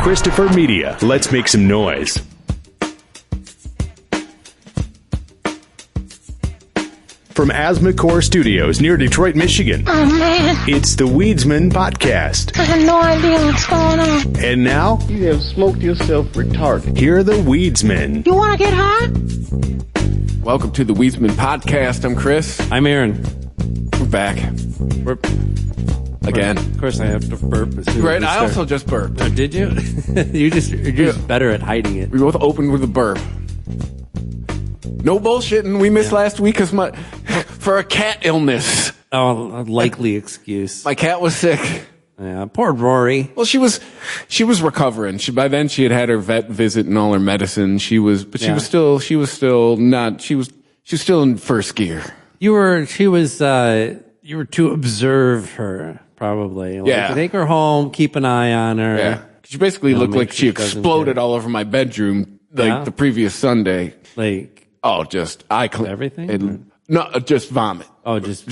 Christopher Media. Let's make some noise. From Asthma Core Studios near Detroit, Michigan. Oh, man. It's the Weedsman Podcast. I have no idea what's going on. And now, you have smoked yourself retarded. Here are the Weedsmen. You want to get high? Welcome to the Weedsman Podcast. I'm Chris. I'm Aaron. We're back. Again. Of course, I have to burp. Right, I also just burped. Oh, did you? You're just better at hiding it. We both opened with a burp. No bullshitting. We missed last week for a cat illness. Oh, a likely excuse. My cat was sick. Yeah, poor Rory. Well, she was recovering. By then she had her vet visit and all her medicine. She was still in first gear. You were to observe her, probably. Like, take her home, keep an eye on her. Yeah. She basically looked like she exploded all over my bedroom the previous Sunday. I cleaned everything? No, just vomit. Oh, just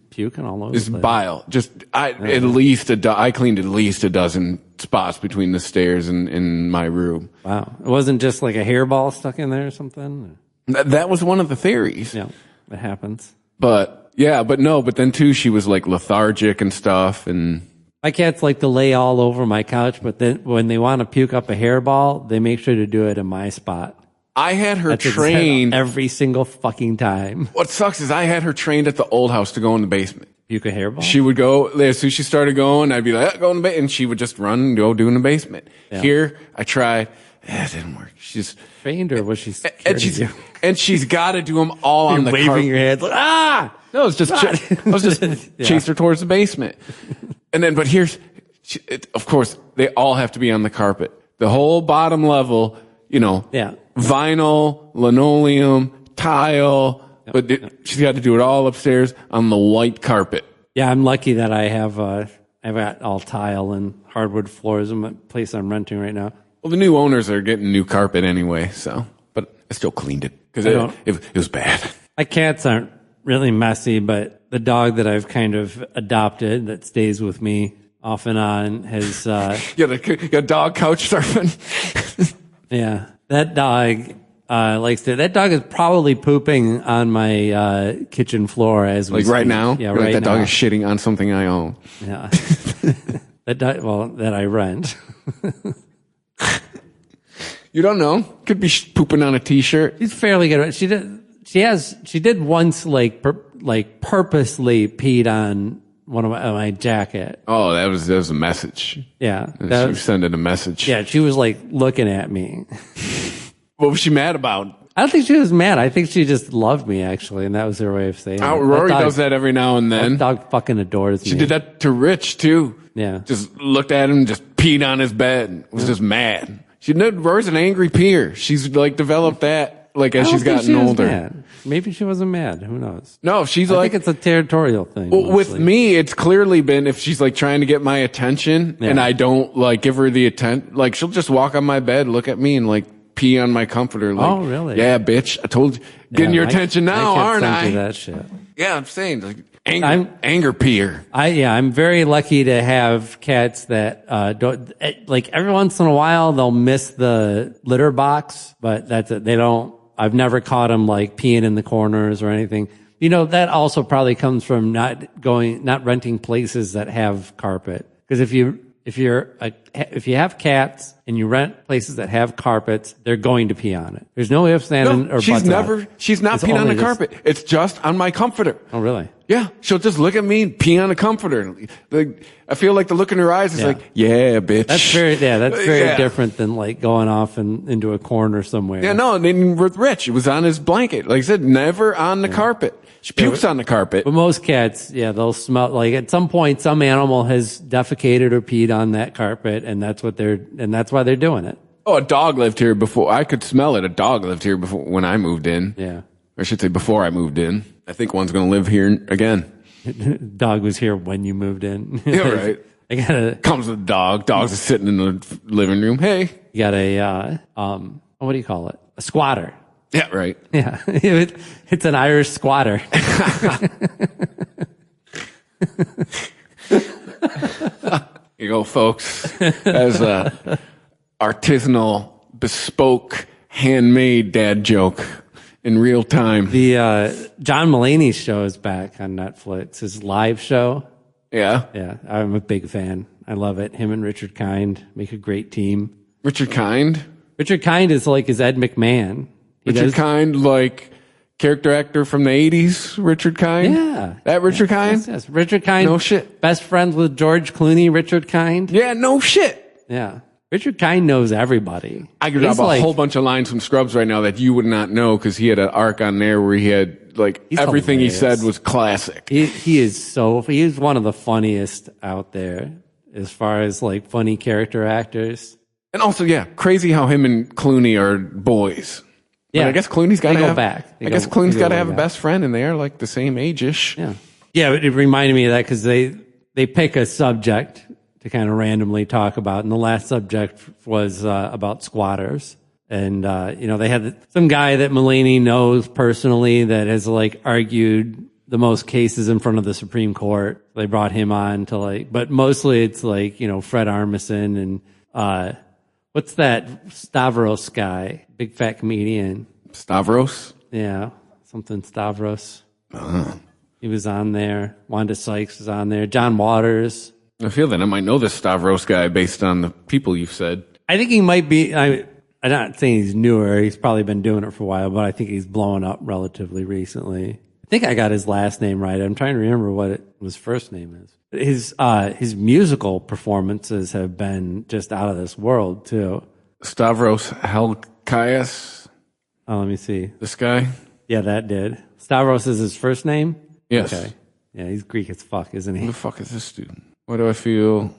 puking all over. Just bile. I cleaned at least a dozen spots between the stairs and in my room. Wow. It wasn't just like a hairball stuck in there or something? That was one of the theories. Yeah, it happens. But then too, she was like lethargic and stuff. And my cats like to lay all over my couch, but then when they want to puke up a hairball, they make sure to do it in my spot. I had her trained every single fucking time. What sucks is I had her trained at the old house to go in the basement. Puke a hairball? She would go, as soon as she started going, I'd be like, go in the basement. And she would just run and go do in the basement. Yeah. Here, I tried. It didn't work. She's trained, or was she scared of you? And she's got to do them all on the carpet. Waving your head like, ah! No, I was just chased her towards the basement. And then, but of course, they all have to be on the carpet. The whole bottom level, vinyl, linoleum, tile, but she's got to do it all upstairs on the white carpet. Yeah, I'm lucky that I've got all tile and hardwood floors in the place I'm renting right now. Well, the new owners are getting new carpet anyway, but I still cleaned it because it was bad. My cats aren't really messy, but the dog that I've kind of adopted that stays with me off and on has you got dog couch surfing. Yeah, that dog that dog is probably pooping on my kitchen floor as we speak. Right now. Yeah, right now. That dog is shitting on something I own. Yeah, that I rent. You don't know. Could be pooping on a t-shirt. She's fairly good. She did once purposely peed on one of my jacket. Oh, that was a message. Yeah. She was sending a message. Yeah, she was looking at me. What was she mad about? I don't think she was mad. I think she just loved me, actually, and that was her way of saying it. Rory does that every now and then. That dog fucking adores me. She did that to Rich, too. Yeah. Just looked at him, just peed on his bed. Was just mad. Rory's an angry peer. She's developed that as she's gotten older. Mad. Maybe she wasn't mad. Who knows? No, she's I think it's a territorial thing. Well, with me, it's clearly been if she's trying to get my attention and I don't give her the attention. She'll just walk on my bed, look at me, and pee on my comforter. Oh, really? Yeah, bitch. I told you. Getting your attention now, aren't I? That shit. Yeah, I'm saying anger peer. I'm very lucky to have cats that don't every once in a while they'll miss the litter box, but that's it. They don't. I've never caught them peeing in the corners or anything. That also probably comes from not renting places that have carpet. Because if you have cats and you rent places that have carpets, they're going to pee on it. There's no ifs, ands, or buts. She's not peeing on the carpet. It's just on my comforter. Oh, really? Yeah. She'll just look at me and pee on the comforter. I feel like the look in her eyes is yeah, bitch. That's very different than going off into a corner somewhere. Yeah, no, and with Rich, it was on his blanket. Like I said, never on the carpet. She pukes on the carpet. But most cats, they'll smell at some point some animal has defecated or peed on that carpet, and that's why they're doing it. Oh, a dog lived here before. I could smell it. A dog lived here before when I moved in. Yeah. Or I should say before I moved in. I think one's going to live here again. Dog was here when you moved in. Yeah, right. Comes with a dog. Dog's sitting in the living room. Hey. You got a, what do you call it? A squatter. Yeah, right. Yeah. It's an Irish squatter. You go, folks. As artisanal, bespoke, handmade dad joke in real time. The John Mulaney's show is back on Netflix. His live show. Yeah. Yeah, I'm a big fan. I love it. Him and Richard Kind make a great team. Richard Kind? Richard Kind is like his Ed McMahon. Richard Kind, like character actor from the 80s, Richard Kind? Yeah. That Richard Kind? Yes. Richard Kind. No shit. Best friends with George Clooney, Richard Kind. Yeah, no shit. Yeah. Richard Kind knows everybody. I could drop a whole bunch of lines from Scrubs right now that you would not know because he had an arc on there where he had, like, everything hilarious. he said was classic. He is one of the funniest out there as far as, like, funny character actors. And also, yeah, crazy how him and Clooney are boys. Yeah, but I guess Clooney's got to have. Back. I guess Clooney's got to have a best friend, and they are like the same age-ish. Yeah, yeah. It reminded me of that because they pick a subject to kind of randomly talk about, and the last subject was about squatters. And they had some guy that Mulaney knows personally that has like argued the most cases in front of the Supreme Court. They brought him on to but mostly it's like Fred Armisen and. What's that Stavros guy? Big fat comedian. Stavros? Yeah, something Stavros. He was on there. Wanda Sykes was on there. John Waters. I feel that I might know this Stavros guy based on the people you've said. I think he might be. I'm not saying he's newer. He's probably been doing it for a while, but I think he's blowing up relatively recently. I think I got his last name right. I'm trying to remember what his first name is. His musical performances have been just out of this world too. Stavros Halkias. Oh, let me see. This guy? Yeah, that did. Stavros is his first name? Yes. Okay. Yeah, he's Greek as fuck, isn't he? Who the fuck is this dude? Why do I feel...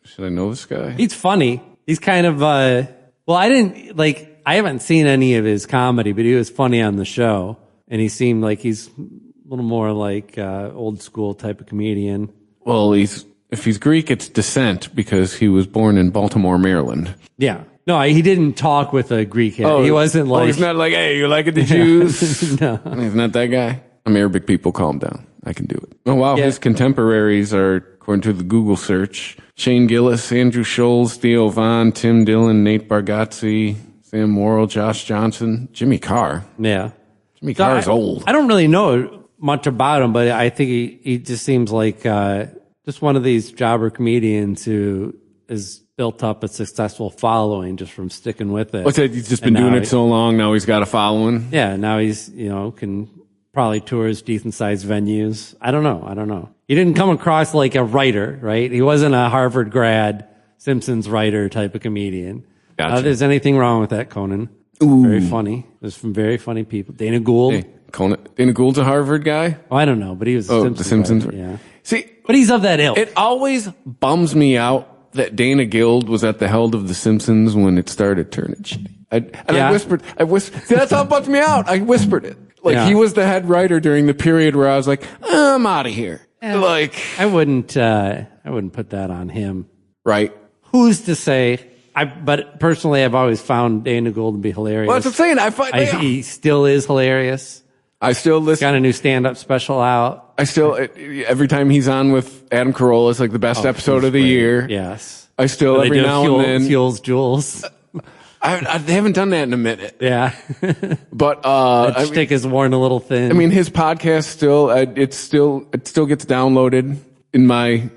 Should I know this guy? He's funny. He's kind of, I haven't seen any of his comedy, but he was funny on the show. And he seemed like he's a little more like old school type of comedian. Well, if he's Greek, it's descent because he was born in Baltimore, Maryland. Yeah. No, he didn't talk with a Greek head. He wasn't like... he's not like, hey, you like it, the Jews? No. He's not that guy. I'm Arabic people, calm down. I can do it. Oh, wow. Yeah. His contemporaries are, according to the Google search, Shane Gillis, Andrew Scholes, Theo Von, Tim Dillon, Nate Bargatze, Sam Morrill, Josh Johnson, Jimmy Carr. Yeah. Jimmy Carr is old. I don't really know much about him, but I think he just seems like just one of these jobber comedians who has built up a successful following just from sticking with it. What's that? He's just been doing it so long, now he's got a following? Yeah, now he's, can probably tours decent-sized venues. I don't know. He didn't come across like a writer, right? He wasn't a Harvard grad, Simpsons writer type of comedian. Gotcha. Not that there's anything wrong with that, Conan. Ooh. Very funny. It was from very funny people. Dana Gould. Hey, Dana Gould's a Harvard guy? Oh, I don't know, but he was a The Simpsons. writer, yeah. See, but he's of that ilk. It always bums me out that Dana Gould was at the helm of The Simpsons when it started turning shitty. I whispered. See, that's how it bums me out. I whispered it. He was the head writer during the period where I was like, I'm out of here. I wouldn't put that on him. Right. Who's to say? But personally, I've always found Dana Gould to be hilarious. Well, that's what I'm saying. He still is hilarious. I still listen. Got a new stand-up special out. Every time he's on with Adam Carolla, it's like the best episode of the year. Yes. I still, every now and then. Fuels Jules. They haven't done that in a minute. Yeah. But, that stick is worn a little thin. I mean, his podcast still, it still gets downloaded in my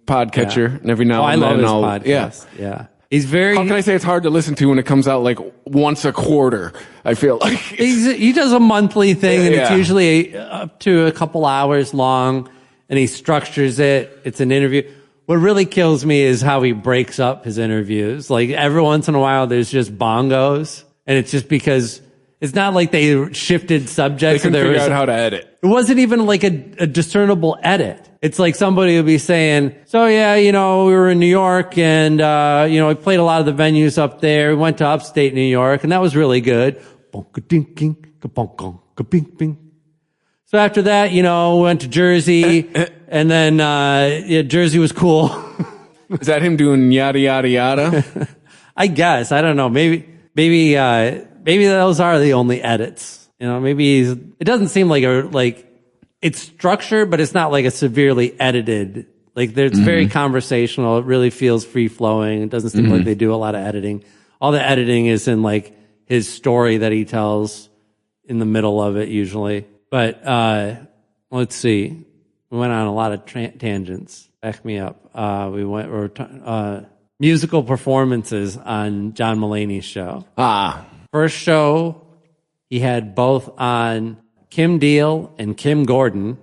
podcatcher, and every now and then I love his podcast. Yeah. He's very. How can I say it's hard to listen to when it comes out like once a quarter? I feel like he does a monthly thing, and it's usually up to a couple hours long, and he structures it. It's an interview. What really kills me is how he breaks up his interviews. Like every once in a while, there's just bongos, and it's just because it's not like they shifted subjects. They couldn't figure out how to edit. It wasn't even like a discernible edit. It's like somebody would be saying, so yeah, we were in New York and, we played a lot of the venues up there. We went to upstate New York and that was really good. So after that, we went to Jersey and then, Jersey was cool. Is that him doing yada, yada, yada? I guess. I don't know. Maybe those are the only edits. It doesn't seem like it's structured, but it's not like a severely edited Like, it's very conversational. It really feels free flowing. It doesn't seem like they do a lot of editing. All the editing is in like his story that he tells in the middle of it usually. But let's see. We went on a lot of tangents. Back me up. Musical performances on John Mulaney's show. First show, he had both on Kim Deal and Kim Gordon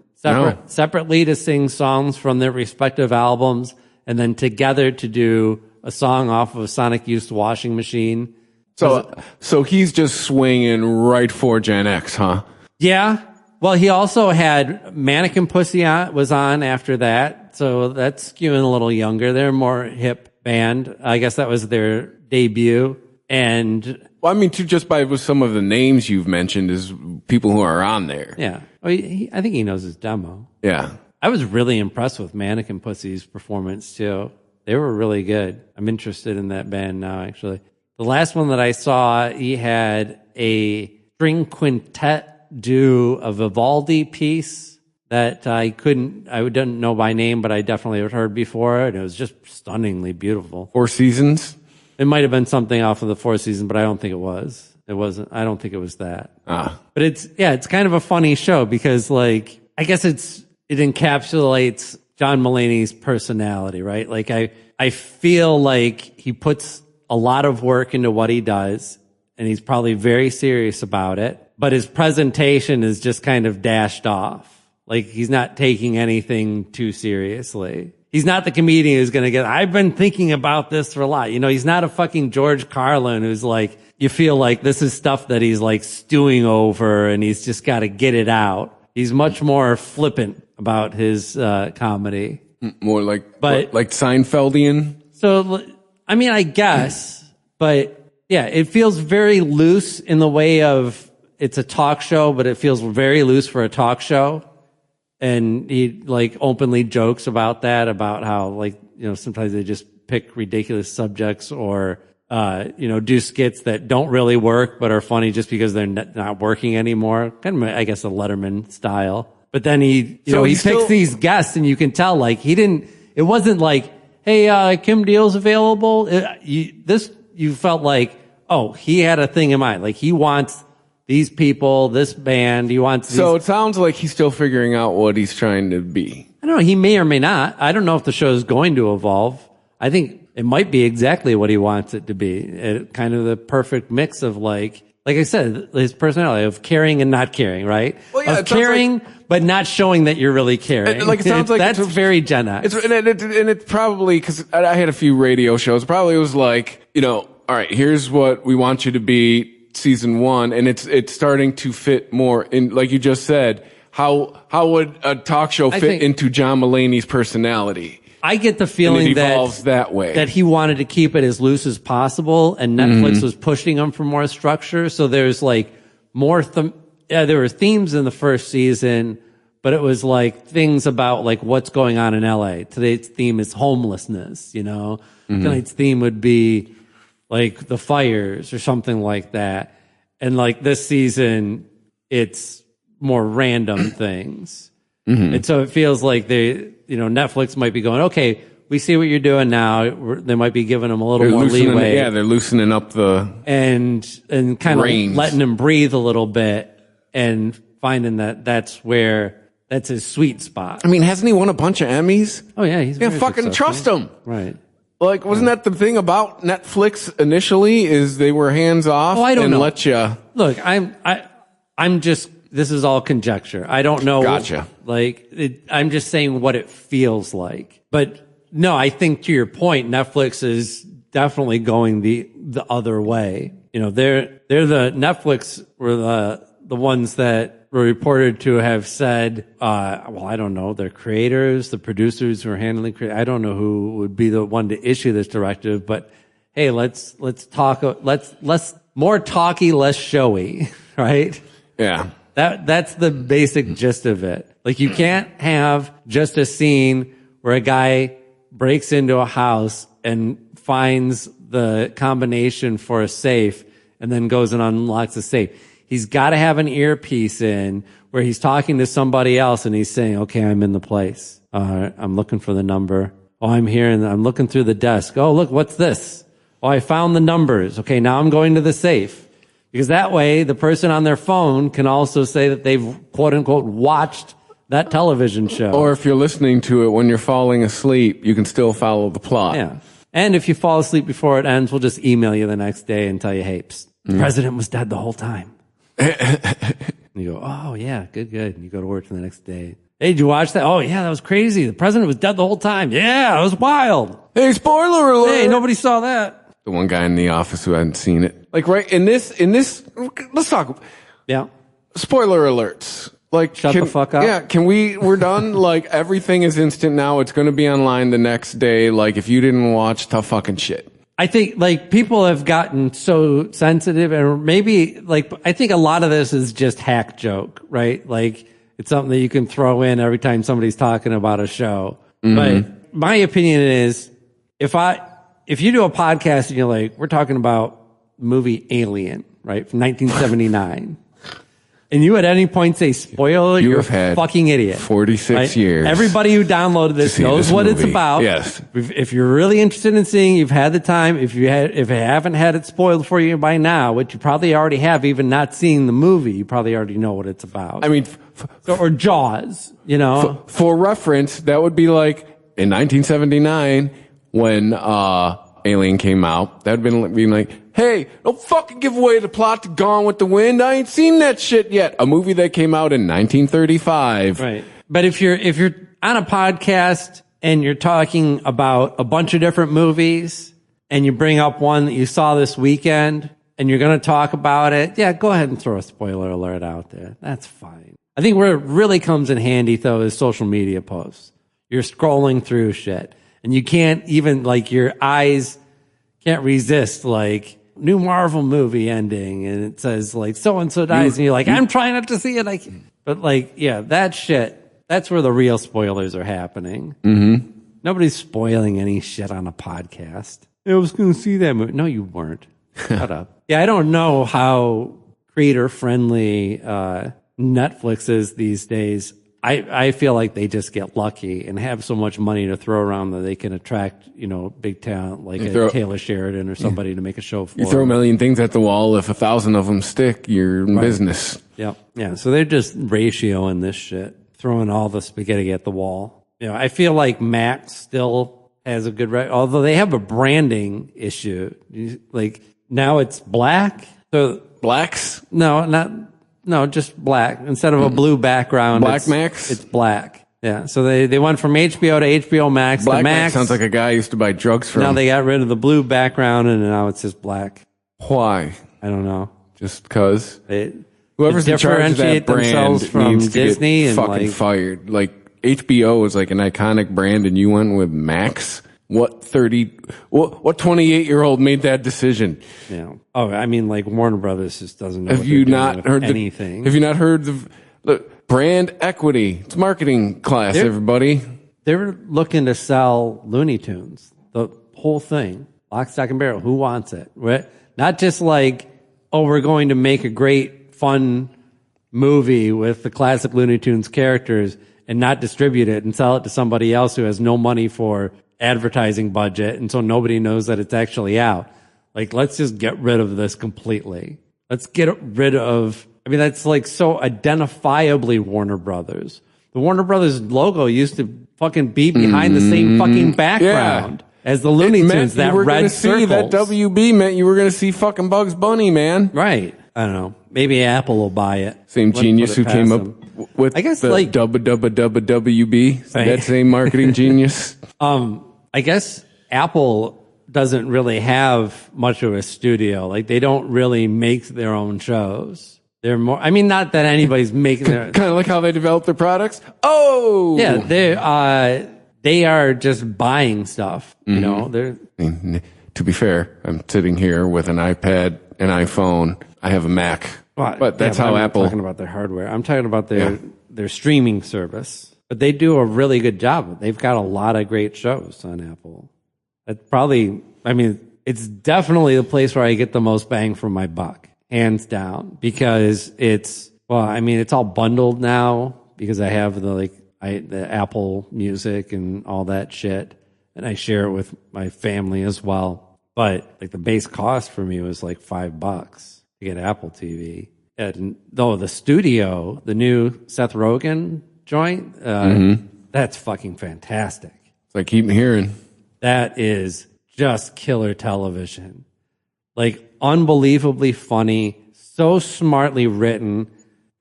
separately to sing songs from their respective albums, and then together to do a song off of a Sonic Youth washing machine. So he's just swinging right for Gen X, huh? Yeah. Well, he also had Mannequin Pussy was on after that, so that's skewing a little younger. They're a more hip band. I guess that was their debut. And well, I mean, just by some of the names you've mentioned is people who are on there. Yeah. Well, I think he knows his demo. Yeah. I was really impressed with Mannequin Pussy's performance, too. They were really good. I'm interested in that band now, actually. The last one that I saw, he had a string quintet do a Vivaldi piece that I didn't know by name, but I definitely had heard before. And it was just stunningly beautiful. Four Seasons? It might have been something off of the Four Seasons, but I don't think it was. It wasn't. I don't think it was that. But it's kind of a funny show because, like, I guess it encapsulates John Mulaney's personality, right? Like, I feel like he puts a lot of work into what he does, and he's probably very serious about it, but his presentation is just kind of dashed off. Like, he's not taking anything too seriously. He's not the comedian who's going to I've been thinking about this for a lot. You know, he's not a fucking George Carlin who's like, you feel like this is stuff that he's like stewing over and he's just got to get it out. He's much more flippant about his comedy. More like Seinfeldian? So, I mean, I guess, but yeah, it feels very loose in the way of it's a talk show, but it feels very loose for a talk show. And he like openly jokes about that, about how like, you know, sometimes they just pick ridiculous subjects or, do skits that don't really work, but are funny just because they're not working anymore. Kind of, I guess, a Letterman style. But then he picks these guests and you can tell like it wasn't like, hey, Kim Deal's available. You felt like, oh, he had a thing in mind. Like he wants these people, this band, he wants these. So it sounds like he's still figuring out what he's trying to be. I don't know, he may or may not. I don't know if the show is going to evolve. I think it might be exactly what he wants it to be. Kind of the perfect mix of like I said, his personality of caring and not caring, right? Well, yeah, of caring, but not showing that you're really caring. It sounds like that's very Gen X. And it's probably, because I had a few radio shows, probably was like, all right, here's what we want you to be. Season 1, and it's starting to fit more in, like you just said. How would a talk show fit into John Mulaney's personality? I get the feeling it evolves that way, that he wanted to keep it as loose as possible, and Netflix was pushing him for more structure. So there's like more. There were themes in the first season, but it was like things about like what's going on in LA. Today's theme is homelessness. Tonight's theme would be like the fires or something like that. And like this season, it's more random things. And so it feels like Netflix might be going, okay, we see what you're doing now. They might be giving them a little more leeway. Yeah, they're loosening up the and kind reins. Of letting him breathe a little bit and finding that's his sweet spot. I mean, hasn't he won a bunch of Emmys? Oh yeah, he's very fucking successful. trust him. Right. Like, wasn't that the thing about Netflix initially, is they were hands off and let you... Look, I'm just, this is all conjecture. I don't know. Gotcha. I'm just saying what it feels like. But no, I think to your point, Netflix is definitely going the other way. They're the Netflix were the ones that were reported to have said, I don't know, their creators, the producers who are handling I don't know who would be the one to issue this directive, but hey, let's talk, let's more talky, less showy, right? Yeah. That's the basic gist of it. Like, you can't have just a scene where a guy breaks into a house and finds the combination for a safe and then goes and unlocks the safe. he's got to have an earpiece in where he's talking to somebody else and he's saying, okay, I'm in the place. I'm looking for the number. Oh, I'm here and I'm looking through the desk. Oh, look, what's this? Oh, I found the numbers. Okay, now I'm going to the safe. Because that way, the person on their phone can also say that they've, quote unquote, watched that television show. Or if you're listening to it when you're falling asleep, you can still follow the plot. Yeah. And if you fall asleep before it ends, we'll just email you the next day and tell you, hey, the president was dead the whole time. And you go, oh, yeah, good. And you go to work the next day. Hey, did you watch that? Oh, yeah, that was crazy. The president was dead the whole time. Yeah, it was wild. Hey, spoiler alert. Hey, nobody saw that. The one guy in the office who hadn't seen it. Like, right, in this, let's talk. Yeah. Spoiler alerts. Like, shut the fuck up. Yeah, we're done. Like, everything is instant now. It's going to be online the next day. Like, if you didn't watch, tough fucking shit. I think, like, people have gotten so sensitive, and maybe, like, I think a lot of this is just hack joke, right? Like, it's something that you can throw in every time somebody's talking about a show. But my opinion is, if you do a podcast and you're like, we're talking about movie Alien, right, from 1979, and you at any point say spoiler, you're a fucking idiot. 46 years. Everybody who downloaded this knows what it's about. Yes. If you're really interested in seeing, you've had the time. If you haven't had it spoiled for you by now, which you probably already have, even not seeing the movie, you probably already know what it's about. I mean, or Jaws, you know. For reference, that would be like in 1979 when Alien came out. That'd been like, hey, don't fucking give away the plot to Gone with the Wind. I ain't seen that shit yet. A movie that came out in 1935. Right. But if you're on a podcast and you're talking about a bunch of different movies and you bring up one that you saw this weekend and you're going to talk about it, yeah, go ahead and throw a spoiler alert out there. That's fine. I think where it really comes in handy, though, is social media posts. You're scrolling through shit and you can't even, like, your eyes can't resist, like, new Marvel movie ending, and it says, like, so-and-so dies, and you're like, I'm trying not to see it. But, like, yeah, that shit, that's where the real spoilers are happening. Mm-hmm. Nobody's spoiling any shit on a podcast. I was going to see that movie. No, you weren't. Shut up. Yeah, I don't know how creator-friendly Netflix is these days. I feel like they just get lucky and have so much money to throw around that they can attract, big talent like Taylor Sheridan or somebody to make a show for. You throw a million things at the wall. If 1,000 of them stick, you're in business. Yep. Yeah. So they're just ratioing this shit, throwing all the spaghetti at the wall. I feel like Max still has a good although they have a branding issue. Like now it's black. So blacks? No, just black. Instead of a blue background. Max? It's black. Yeah. So they went from HBO to HBO Max. Black to Max sounds like a guy I used to buy drugs from. Now they got rid of the blue background and now it's just black. Why? I don't know. Just because? Whoever's in charge of that brand from needs to Disney get and fucking fired. Like HBO is like an iconic brand and you went with Max? What 28-year-old made that decision? Yeah. Oh, I mean, like Warner Brothers just doesn't know. Have you not heard anything? Have you not heard the brand equity? It's marketing class, everybody. They're looking to sell Looney Tunes, the whole thing, lock, stock, and barrel. Who wants it? Right? Not just like, we're going to make a great, fun movie with the classic Looney Tunes characters and not distribute it and sell it to somebody else who has no money for advertising budget, and so nobody knows that it's actually out. Like, let's just get rid of this completely. Let's get rid of, that's like so identifiably Warner Brothers. The Warner Brothers logo used to fucking be behind the same fucking background as the Looney Tunes, that red circle. That WB meant you were going to see fucking Bugs Bunny, man. Right. I don't know. Maybe Apple will buy it. Same genius who came up with, I guess, the WB. That same marketing genius. I guess Apple doesn't really have much of a studio. Like, they don't really make their own shows. They're more, not that anybody's making their... Kind of like how they develop their products. Oh! Yeah, they are just buying stuff, you know? To be fair, I'm sitting here with an iPad, an iPhone. I have a Mac. But that's how Apple... I'm talking about their hardware. I'm talking about their streaming service. But they do a really good job. They've got a lot of great shows on Apple. It's probably, it's definitely the place where I get the most bang for my buck. hands down, because it's all bundled now because I have the Apple Music and all that shit, and I share it with my family as well. But like the base cost for me was like $5 to get Apple TV. And though the studio, the new Seth Rogen joint, that's fucking fantastic. I keep hearing. That is just killer television. Like unbelievably funny, so smartly written,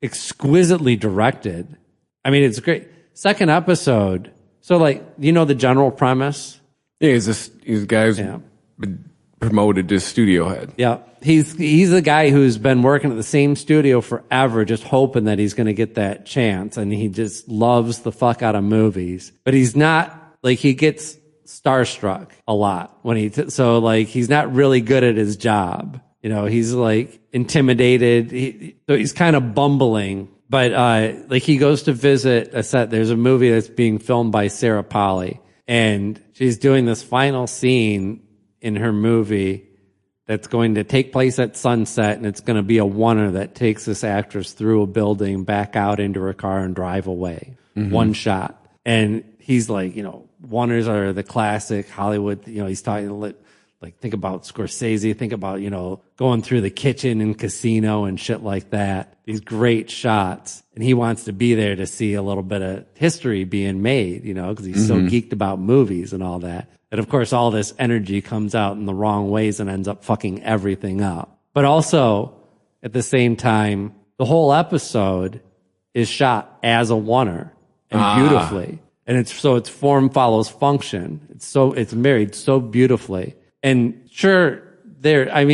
exquisitely directed. I mean, it's great. Second episode. So like, you know the general premise? Yeah, he's a guy who's been promoted to studio head. Yeah. He's a guy who's been working at the same studio forever, just hoping that he's going to get that chance. And he just loves the fuck out of movies. But he's not, like, he gets starstruck a lot when he's not really good at his job. You know, he's like intimidated. So he's kind of bumbling. But like he goes to visit a set. There's a movie that's being filmed by Sarah Polley, and she's doing this final scene in her movie that's going to take place at sunset, and it's going to be a oneer that takes this actress through a building, back out into her car, and drive away. One shot. And he's like, you know, oneers are the classic Hollywood. You know, he's talking like, think about Scorsese, think about, you know, going through the kitchen in Casino and shit like that. These great shots. And he wants to be there to see a little bit of history being made, you know, because he's so geeked about movies and all that. And of course, all this energy comes out in the wrong ways and ends up fucking everything up. But also, at the same time, the whole episode is shot as a oneer and beautifully. And it's form follows function. It's married so beautifully. And sure, I'm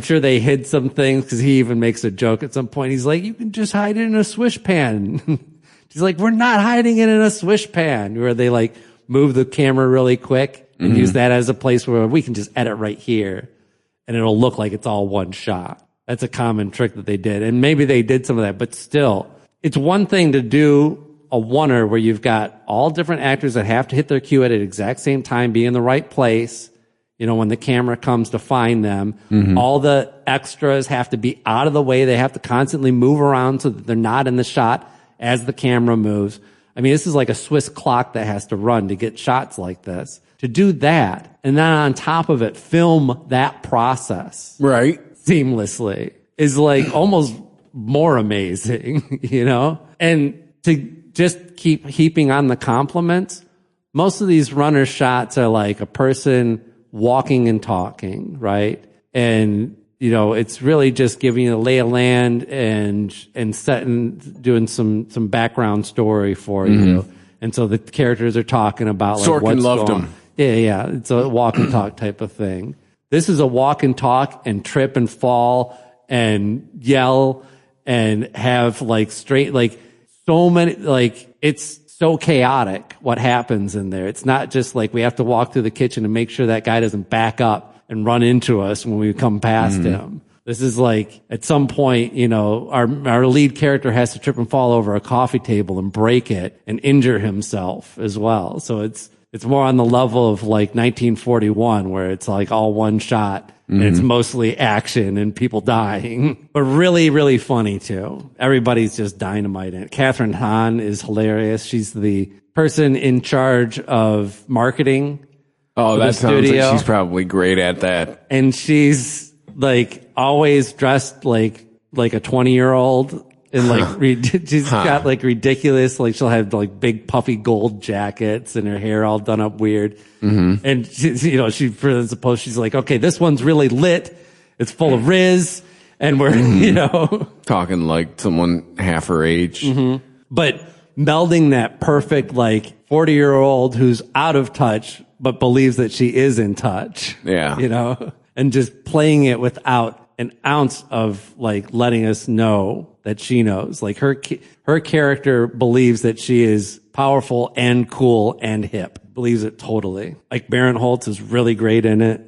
sure they hid some things, because he even makes a joke at some point. He's like, you can just hide it in a swish pan. He's like, we're not hiding it in a swish pan, where they like move the camera really quick and use that as a place where we can just edit right here and it'll look like it's all one shot. That's a common trick that they did. And maybe they did some of that, but still, it's one thing to do a oneer where you've got all different actors that have to hit their cue at the exact same time, be in the right place, you know, when the camera comes to find them. All the extras have to be out of the way. They have to constantly move around so that they're not in the shot as the camera moves. I mean, this is like a Swiss clock that has to run to get shots like this. To do that, and then on top of it, film that process right seamlessly is like almost more amazing, you know? And to just keep heaping on the compliments, most of these runner shots are like a person walking and talking, right? And, you know, it's really just giving you the lay of land and doing some background story for you. And so the characters are talking about like Sorkin what's loved going him. Yeah. It's a walk and talk type of thing. This is a walk and talk and trip and fall and yell and have like straight, like so many, like it's so chaotic what happens in there. It's not just like we have to walk through the kitchen and make sure that guy doesn't back up and run into us when we come past him. This is like, at some point, you know, our lead character has to trip and fall over a coffee table and break it and injure himself as well. So it's more on the level of like 1941, where it's like all one shot and it's mostly action and people dying, but really, really funny too. Everybody's just dynamite in it. Catherine Hahn is hilarious. She's the person in charge of marketing. Oh, that sounds like she's probably great at that. And she's like always dressed like a 20-year-old. And like, she's got like ridiculous, like she'll have like big puffy gold jackets and her hair all done up weird. And she presents a post. She's like, okay, this one's really lit. It's full of Riz. And we're, you know, talking like someone half her age. But melding that perfect, like 40-year-old who's out of touch, but believes that she is in touch. Yeah. You know, and just playing it without an ounce of like letting us know that she knows. Like her character believes that she is powerful and cool and hip. Believes it totally. Like Baron Holtz is really great in it.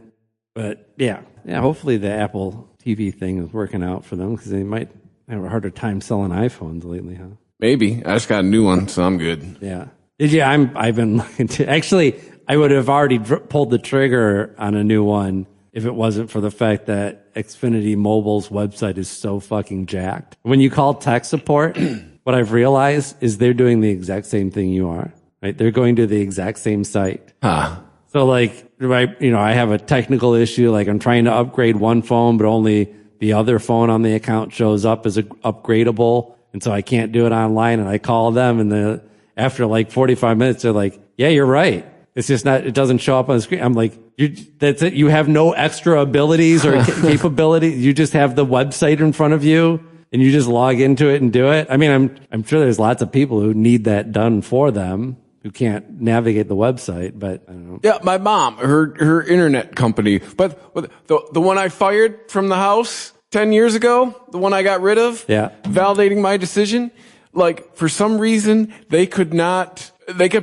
But yeah, hopefully the Apple TV thing is working out for them, because they might have a harder time selling iPhones lately, huh? Maybe. I just got a new one, so I'm good. Yeah. I've been looking to, actually, I would have already pulled the trigger on a new one if it wasn't for the fact that Xfinity Mobile's website is so fucking jacked. When you call tech support, what I've realized is they're doing the exact same thing you are, right? They're going to the exact same site. So like, right, I have a technical issue, like I'm trying to upgrade one phone, but only the other phone on the account shows up as upgradable. And so I can't do it online, and I call them, and after like 45 minutes, they're like, yeah, you're right. It's just not, it doesn't show up on the screen. I'm like, that's it. You have no extra abilities or capabilities. You just have the website in front of you, and you just log into it and do it. I mean, I'm sure there's lots of people who need that done for them who can't navigate the website, but I don't know. Yeah, my mom, her internet company, but the one I fired from the house 10 years ago, the one I got rid of, validating my decision, like for some reason they kept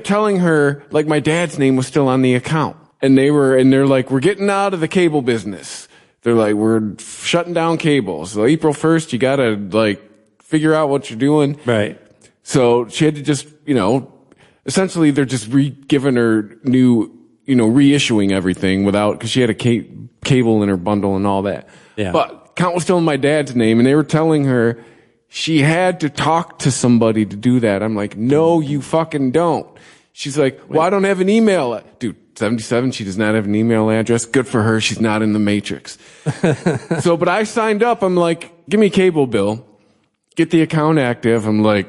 telling her like my dad's name was still on the account, and they're like, we're getting out of the cable business. They're like, we're shutting down cable. So April 1st, you gotta like figure out what you're doing. Right. So she had to just, essentially they're just giving her new, reissuing everything cause she had a cable in her bundle and all that. Yeah. But account was still in my dad's name, and they were telling her she had to talk to somebody to do that. I'm like, no, you fucking don't. She's like, well, I don't have an email. Dude, 77, she does not have an email address. Good for her. She's not in the matrix. But I signed up. I'm like, give me a cable bill. Get the account active. I'm like,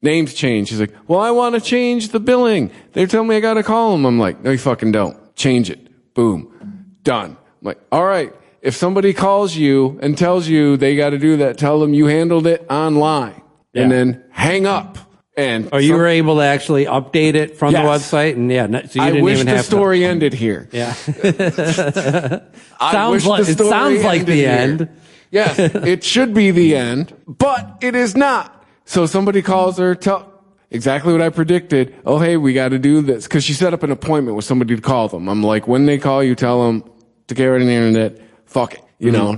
name's changed. She's like, well, I want to change the billing. They're telling me I got to call them. I'm like, no, you fucking don't. Change it. Boom. Done. I'm like, all right. If somebody calls you and tells you they got to do that, tell them you handled it online, and then hang up. And you were able to actually update it from the website, and so you didn't even have the story ended here. Yeah. It sounds like the end. Yes, it should be the end, but it is not. So somebody calls her, tell exactly what I predicted. Oh, hey, we got to do this, because she set up an appointment with somebody to call them. I'm like, when they call you, tell them to get rid of the internet. Fuck it.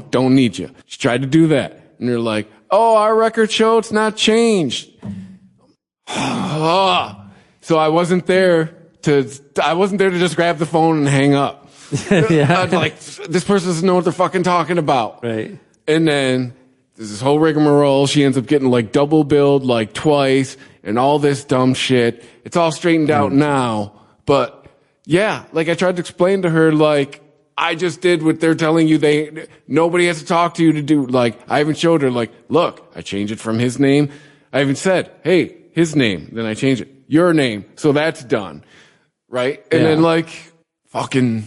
Don't need you. She tried to do that. And they're like, oh, our records show it's not changed. So I wasn't there to just grab the phone and hang up. I'd like, this person doesn't know what they're fucking talking about. Right. And then there's this whole rigmarole. She ends up getting like double billed like twice and all this dumb shit. It's all straightened out now. But yeah, like I tried to explain to her, like, I just did what they're telling you. Nobody has to talk to you to do. Like, I even showed her, like, look, I changed it from his name. I even said, hey, his name. Then I changed it. Your name. So that's done. Right? And then like, fucking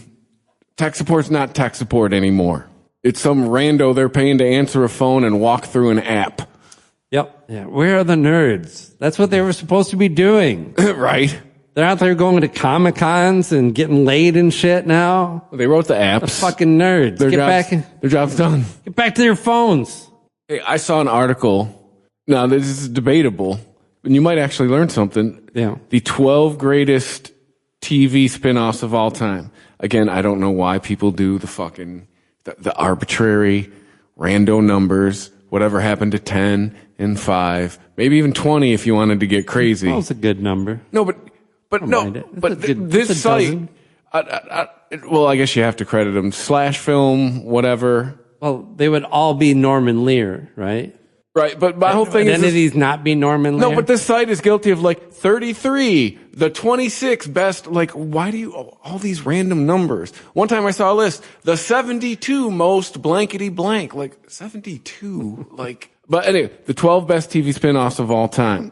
tech support's not tech support anymore. It's some rando they're paying to answer a phone and walk through an app. Yep. Yeah. Where are the nerds? That's what they were supposed to be doing. Right? They're out there going to Comic-Cons and getting laid and shit now. They wrote the apps. The fucking nerds. Their job's done. Get back to your phones. Hey, I saw an article. Now, this is debatable, and you might actually learn something. Yeah. The 12 greatest TV spin-offs of all time. Again, I don't know why people do the fucking, the arbitrary, rando numbers. Whatever happened to 10 and 5. Maybe even 20 if you wanted to get crazy. That was a good number. No, but this site, well, I guess you have to credit them. Slash Film, whatever. Well, they would all be Norman Lear, right? Right, but my whole thing is... Would any of these not be Norman Lear? No, but this site is guilty of like 33, the 26 best, like, why do you, all these random numbers? One time I saw a list, the 72 most blankety blank, like 72, like, but anyway, the 12 best TV spin-offs of all time.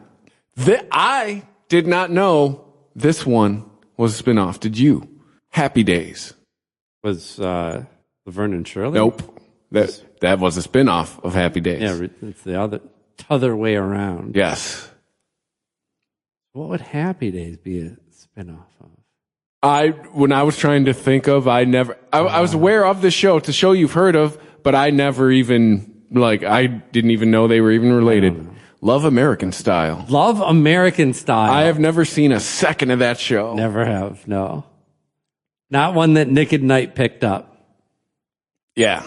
I did not know this one was a spin-off. Did you? Happy Days. Was, Laverne and Shirley? Nope. That was a spin-off of Happy Days. Yeah, it's the other way around. Yes. What would Happy Days be a spin-off of? When I was trying to think of, I was aware of this show. It's a show you've heard of, but I never even, I didn't even know they were even related. Love American Style. Love American Style. I have never seen a second of that show. Never have, no. Not one that Nick at Night picked up. Yeah.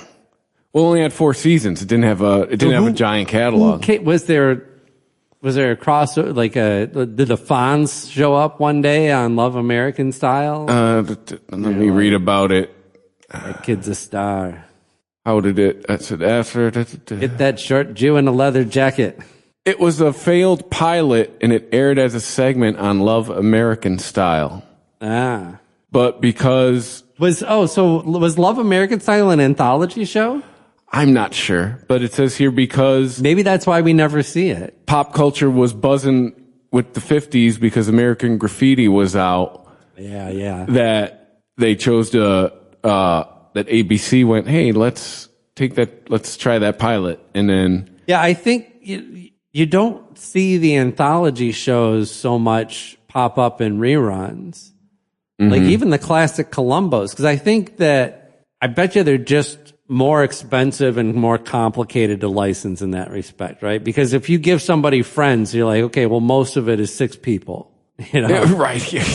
Well, it only had 4 seasons. It didn't have a giant catalog. Was there a crossover? Did the Fonz show up one day on Love American Style? Let me read about it. That kid's a star. How did it? I said after. Get that short Jew in a leather jacket. It was a failed pilot, and it aired as a segment on Love American Style. Ah. But because was Love American Style an anthology show? I'm not sure, but it says here because maybe that's why we never see it. Pop culture was buzzing with the 50s because American Graffiti was out. Yeah. That they chose to that ABC went, hey, let's try that pilot, and then I think you don't see the anthology shows so much pop up in reruns. Mm-hmm. Like even the classic Columbos, because I bet you they're just more expensive and more complicated to license in that respect, right? Because if you give somebody Friends, you're like, okay, well, most of it is 6 people, right? Yeah.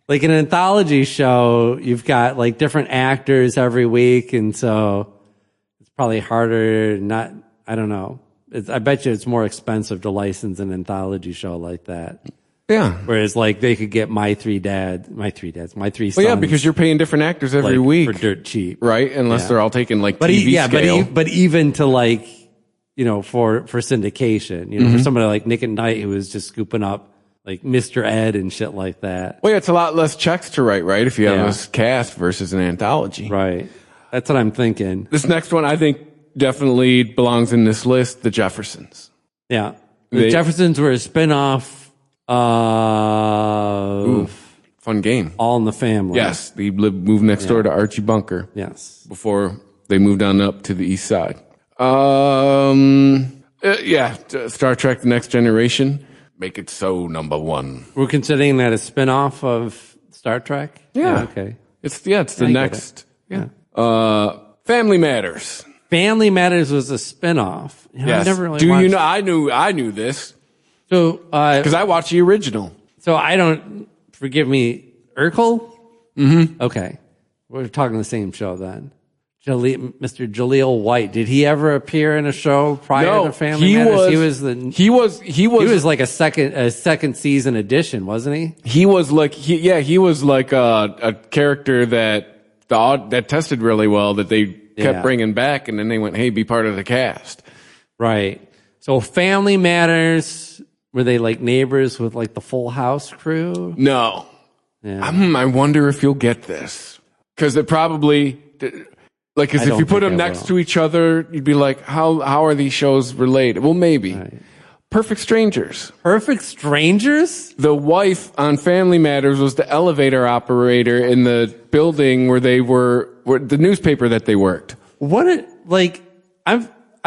Like an anthology show, you've got like different actors every week, and so it's probably harder. I don't know. I bet you it's more expensive to license an anthology show like that. Yeah. Whereas like they could get my three sons. Well, yeah, because you're paying different actors every week for dirt cheap, right? Unless they're all taking like TV scale. But even to like, for syndication, for somebody like Nick at Night who was just scooping up like Mr. Ed and shit like that. Well, yeah, it's a lot less checks to write, right? If you have a cast versus an anthology. Right. That's what I'm thinking. This next one, I think, definitely belongs in this list, The Jeffersons. Yeah. The Jeffersons were a spinoff fun game. All in the Family. Yes. They moved next door to Archie Bunker. Yes. Before they moved on up to the east side. Star Trek The Next Generation. Make it so #1. We're considering that a spinoff of Star Trek? Yeah. Okay. It's the next. Yeah. Family Matters. Family Matters was a spinoff. Yes. I never really Do watched you know? I knew this. So, because I watched the original. So I don't, forgive me, Urkel? Mm-hmm. Okay. We're talking the same show then. Mr. Jaleel White. Did he ever appear in a show prior to Family Matters? He was like a second season addition, wasn't he? He was like, he was like a character that tested really well that they kept bringing back, and then they went, hey, be part of the cast. Right. So Family Matters, were they like neighbors with like the Full House crew? No. Yeah. I wonder if you'll get this. Because it probably, like, cause if you put them next to each other, you'd be like, how are these shows related? Well, maybe. Right. Perfect Strangers. Perfect Strangers? The wife on Family Matters was the elevator operator in the building where they were the newspaper that they worked. I'm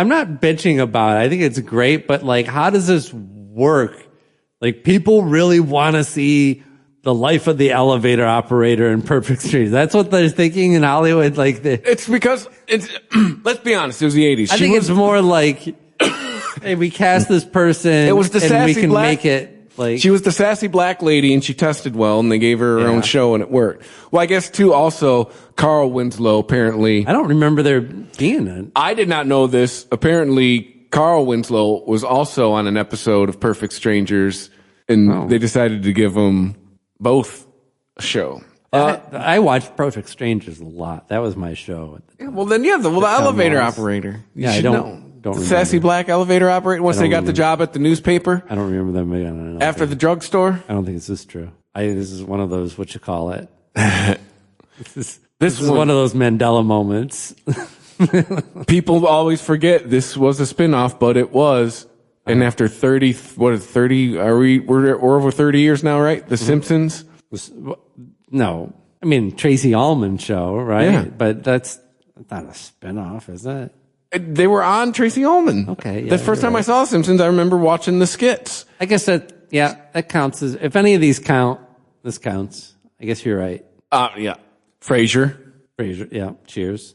not bitching about it. I think it's great, but like, how does this work? Like, people really want to see the life of the elevator operator in Perfect Strangers. That's what they're thinking in Hollywood. It's because let's be honest, it was the 80s. I think it's more like, hey, we cast this person. It was the sassy we can black, make it like. She was the sassy black lady, and she tested well, and they gave her own show, and it worked. Well, I guess too. Also, Carl Winslow apparently. I don't remember there being it. I did not know this. Apparently, Carl Winslow was also on an episode of Perfect Strangers, and they decided to give him both a show. I watched Perfect Strangers a lot. That was my show. Well, then the elevator operator. I don't remember. Sassy black elevator operator. Once they got the job at the newspaper. I don't remember them being on it. After the drugstore. I don't think this is true. This is one of those this is one of those Mandela moments. People always forget this was a spinoff, but it was. And after 30, we're over 30 years now, right? The Simpsons? No. I mean, Tracy Ullman show, right? Yeah. But that's not a spinoff, is it? They were on Tracy Ullman. Okay. Yeah, the first time I saw Simpsons, I remember watching the skits. I guess that counts as, if any of these count, this counts. I guess you're right. Yeah. Frasier, yeah. Cheers.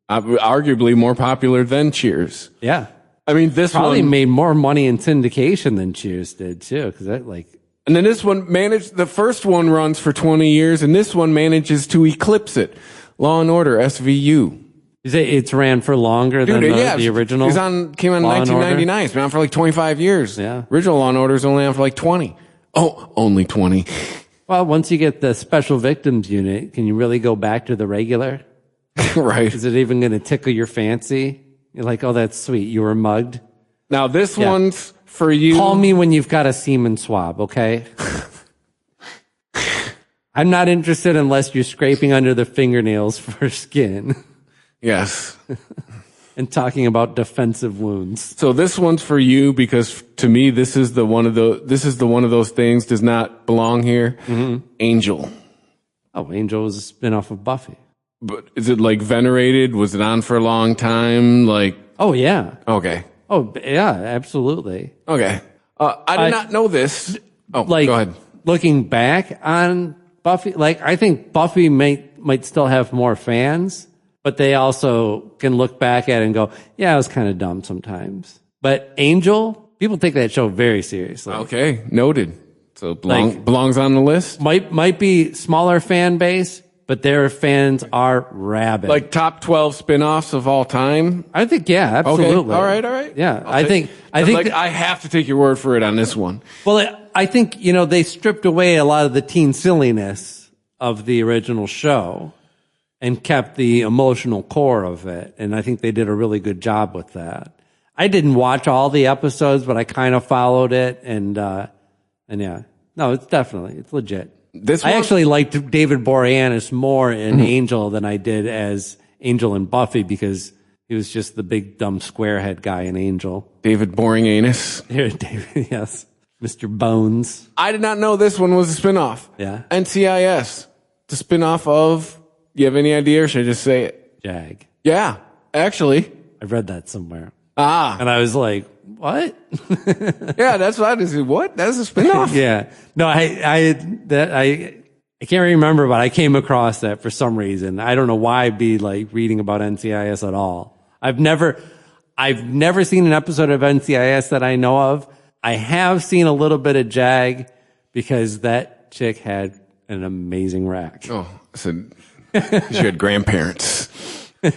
Arguably more popular than Cheers. Yeah. I mean, this probably one made more money in syndication than Cheers did too, because and then this one the first one runs for 20 years, and this one manages to eclipse it. Law and Order, SVU. It's ran for longer than the original? Came on in 1999. It's been on for like 25 years. Yeah. Original Law and Order is only on for like 20. Oh, only 20. Well, once you get the Special Victims Unit, can you really go back to the regular? Right. Is it even going to tickle your fancy? You're like, oh, that's sweet. You were mugged. Now this one's for you. Call me when you've got a semen swab, okay? I'm not interested unless you're scraping under the fingernails for skin. Yes. And talking about defensive wounds. So this one's for you because to me this is the one of those things does not belong here. Mm-hmm. Angel. Oh, Angel was a spinoff of Buffy. But is it like venerated? Was it on for a long time? Like, oh yeah. Okay. Oh yeah, absolutely. Okay. I did not know this. Oh, like, go ahead. Looking back on Buffy, like I think Buffy might still have more fans, but they also can look back at it and go, yeah, it was kind of dumb sometimes. But Angel, people take that show very seriously. Okay, noted. So belongs on the list. Might be smaller fan base, but their fans are rabid. Like top 12 spin-offs of all time? I think, yeah, absolutely. Okay. All right. Yeah, I think I have to take your word for it on this one. Well, I think, they stripped away a lot of the teen silliness of the original show and kept the emotional core of it. And I think they did a really good job with that. I didn't watch all the episodes, but I kind of followed it. And yeah, no, it's legit. I actually liked David Boreanaz more in Angel than I did as Angel and Buffy because he was just the big dumb squarehead guy in Angel. David Boreanaz. David, yes. Mr. Bones. I did not know this one was a spinoff. Yeah. NCIS. The spinoff of, you have any idea or should I just say it? Jag. Yeah, actually. I read that somewhere. And I was like, what? Yeah, that's what I just said. What? That's a spinoff? Yeah. No, I can't remember, but I came across that for some reason. I don't know why I'd be like reading about NCIS at all. I've never seen an episode of NCIS that I know of. I have seen a little bit of Jag because that chick had an amazing rack. Oh, I said she had grandparents.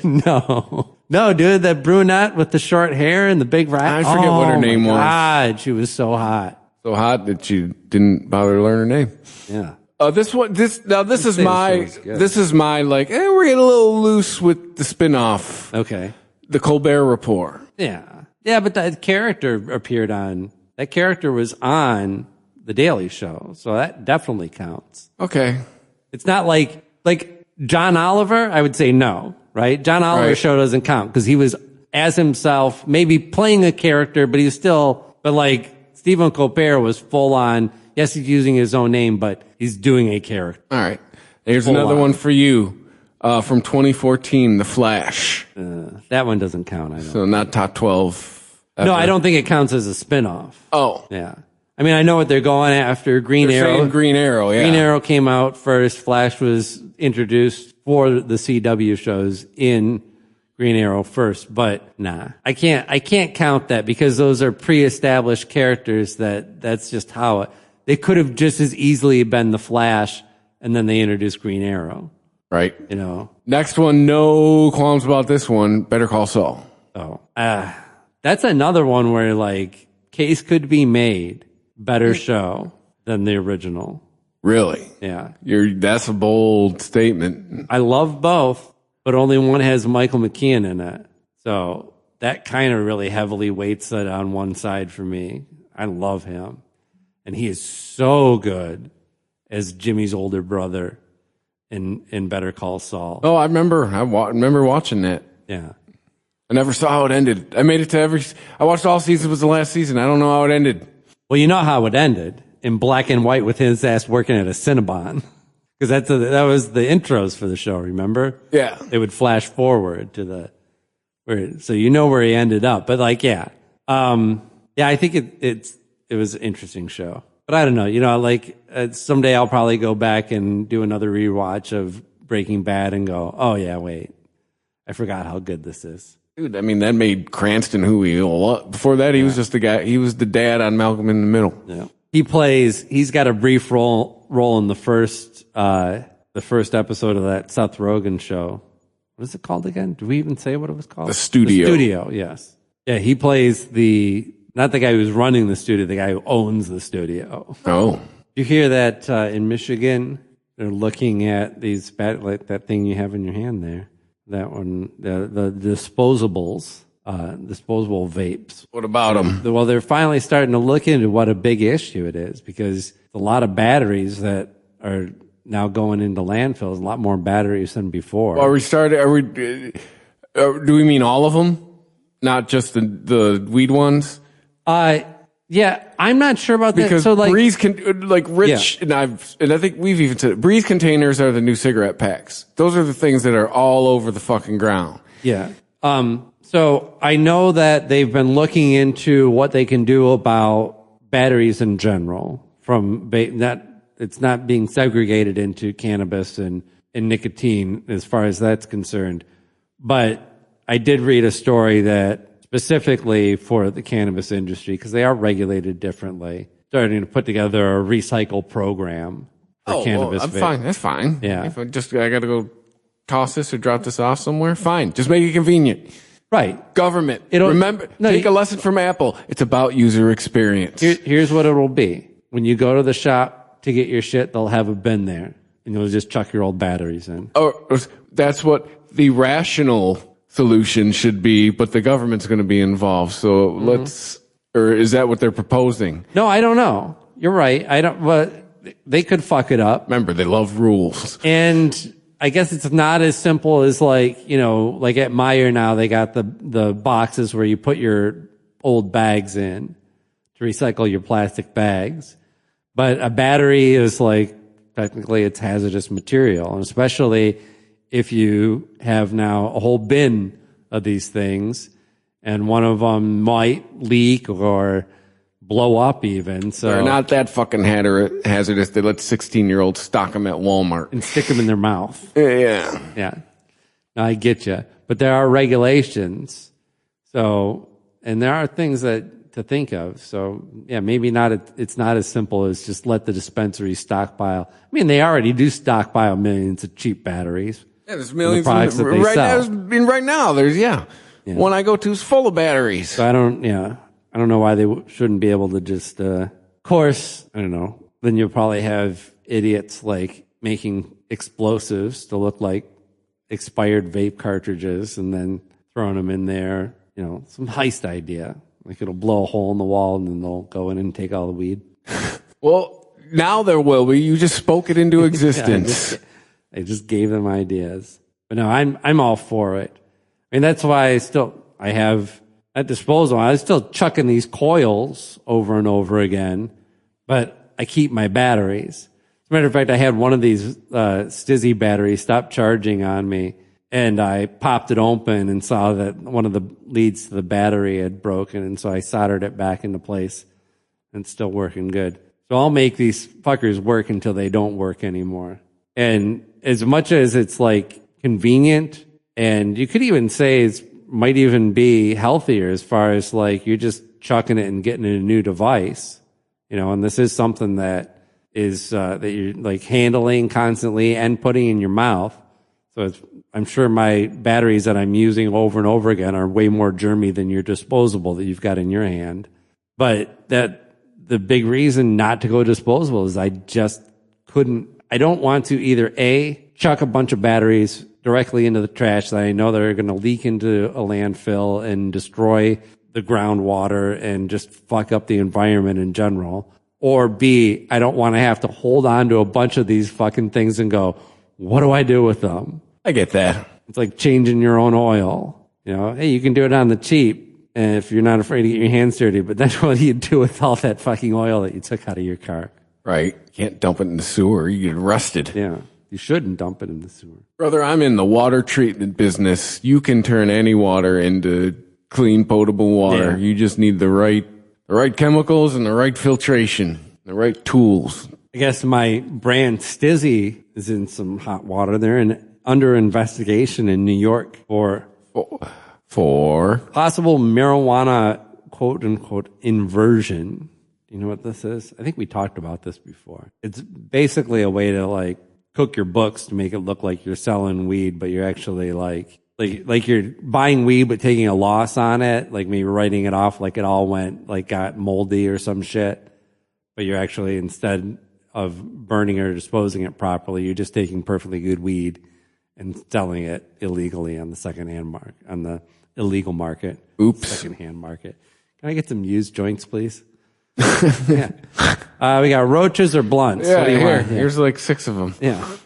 No, dude, that brunette with the short hair and the big rack. I forget what her name was. God, she was so hot. So hot that you didn't bother to learn her name. Yeah. This is my like, we're getting a little loose with the spinoff. Okay. The Colbert Report. Yeah. Yeah, but that character was on The Daily Show. So that definitely counts. Okay. It's not like John Oliver, I would say no, right? John Oliver's show doesn't count because he was as himself, maybe playing a character, but like Stephen Colbert was full on, yes, he's using his own name, but he's doing a character. All right. Here's another one for you from 2014, The Flash. That one doesn't count, I don't. So not top 12. Ever. No, I don't think it counts as a spinoff. Oh. Yeah. I mean, I know what they're going after. Green Arrow. Green Arrow, yeah. Green Arrow came out first. Flash was introduced for the CW shows in Green Arrow first, but nah. I can't count that because those are pre-established characters that's just how they could have just as easily been the Flash and then they introduced Green Arrow. Right. Next one, no qualms about this one, Better Call Saul. Oh. That's another one where like case could be made. Better show than the original. Really? Yeah. That's a bold statement. I love both, but only one has Michael McKean in it. So that kind of really heavily weights it on one side for me. I love him. And he is so good as Jimmy's older brother in Better Call Saul. Oh, I remember watching that. Yeah. I never saw how it ended. I made it to I watched all seasons. It was the last season. I don't know how it ended. Well, you know how it ended in black and white with his ass working at a Cinnabon. Because that was the intros for the show, remember? Yeah. They would flash forward to so you know where he ended up. But like, yeah. I think it was an interesting show. But I don't know, someday I'll probably go back and do another rewatch of Breaking Bad and go, oh yeah, wait, I forgot how good this is. Dude, I mean, that made Cranston who he was. Before that, he was just the guy. He was the dad on Malcolm in the Middle. Yeah. He's got a brief role in the first episode of that Seth Rogen show. What is it called again? Did we even say what it was called? The Studio. The Studio, yes. Yeah, he plays not the guy who's running the studio, the guy who owns the studio. Oh. You hear that in Michigan, they're looking at these, like that thing you have in your hand there. That one, the disposables, disposable vapes. What about them? Well, they're finally starting to look into what a big issue it is, because a lot of batteries that are now going into landfills, a lot more batteries than before. Do we mean all of them? Not just the weed ones? Yeah, I'm not sure about that. Because so like, Breeze and I think we've even said Breeze containers are the new cigarette packs. Those are the things that are all over the fucking ground. Yeah. So I know that they've been looking into what they can do about batteries in general, from that it's not being segregated into cannabis and nicotine as far as that's concerned. But I did read a story that specifically for the cannabis industry, because they are regulated differently, starting to put together a recycle program for cannabis. I'm fine. That's fine. Yeah. If I got to go toss this or drop this off somewhere, fine. Just make it convenient. Right. Government. Take a lesson from Apple. It's about user experience. Here's what it'll be. When you go to the shop to get your shit, they'll have a bin there, and you'll just chuck your old batteries in. Oh, that's what the rational solution should be, but the government's going to be involved. So or is that what they're proposing? No, I don't know. You're right. But they could fuck it up. Remember, they love rules. And I guess it's not as simple as like at Meijer now, they got the boxes where you put your old bags in to recycle your plastic bags. But a battery is like, technically it's hazardous material, and especially if you have now a whole bin of these things, and one of them might leak or blow up even. So they're not that fucking hazardous. They let 16-year-olds stock them at Walmart and stick them in their mouth. Yeah. No, I get you. But there are regulations. So, and there are things to think of. So, yeah, maybe it's not as simple as just let the dispensary stockpile. I mean, they already do stockpile millions of cheap batteries. Yeah, there's millions of products that they sell. Right now, there's one I go to is full of batteries. So I don't know why they shouldn't be able to just, of course, I don't know. Then you'll probably have idiots like making explosives to look like expired vape cartridges and then throwing them in there, some heist idea. Like it'll blow a hole in the wall and then they'll go in and take all the weed. Well, now there will be. You just spoke it into existence. I just gave them ideas. But no, I'm all for it. I mean, that's why I have at disposal. I was still chucking these coils over and over again, but I keep my batteries. As a matter of fact, I had one of these Stizzy batteries stop charging on me, and I popped it open and saw that one of the leads to the battery had broken, and so I soldered it back into place, and it's still working good. So I'll make these fuckers work until they don't work anymore. And as much as it's like convenient, and you could even say it might even be healthier as far as like you're just chucking it and getting a new device, and this is something that is that you're like handling constantly and putting in your mouth. So I'm sure my batteries that I'm using over and over again are way more germy than your disposable that you've got in your hand. But the big reason not to go disposable is I just couldn't. I don't want to either chuck a bunch of batteries directly into the trash that I know they're going to leak into a landfill and destroy the groundwater and just fuck up the environment in general. Or B, I don't want to have to hold on to a bunch of these fucking things and go, what do I do with them? I get that. It's like changing your own oil. Hey, you can do it on the cheap if you're not afraid to get your hands dirty, but then what do you do with all that fucking oil that you took out of your car? Right. You can't dump it in the sewer. You get arrested. Yeah. You shouldn't dump it in the sewer. Brother, I'm in the water treatment business. You can turn any water into clean, potable water. Yeah. You just need the right chemicals and the right filtration, the right tools. I guess my brand Stizzy is in some hot water. They're under investigation in New York for possible marijuana, quote unquote, inversion. You know what this is? I think we talked about this before. It's basically a way to like cook your books to make it look like you're selling weed, but you're actually like you're buying weed but taking a loss on it, like maybe writing it off like it all got moldy or some shit. But you're actually, instead of burning or disposing it properly, you're just taking perfectly good weed and selling it illegally on the on the illegal market. Oops. Secondhand market. Can I get some used joints, please? Yeah. We got roaches or blunts. Yeah, what do you want? Here's like 6 of them. Yeah.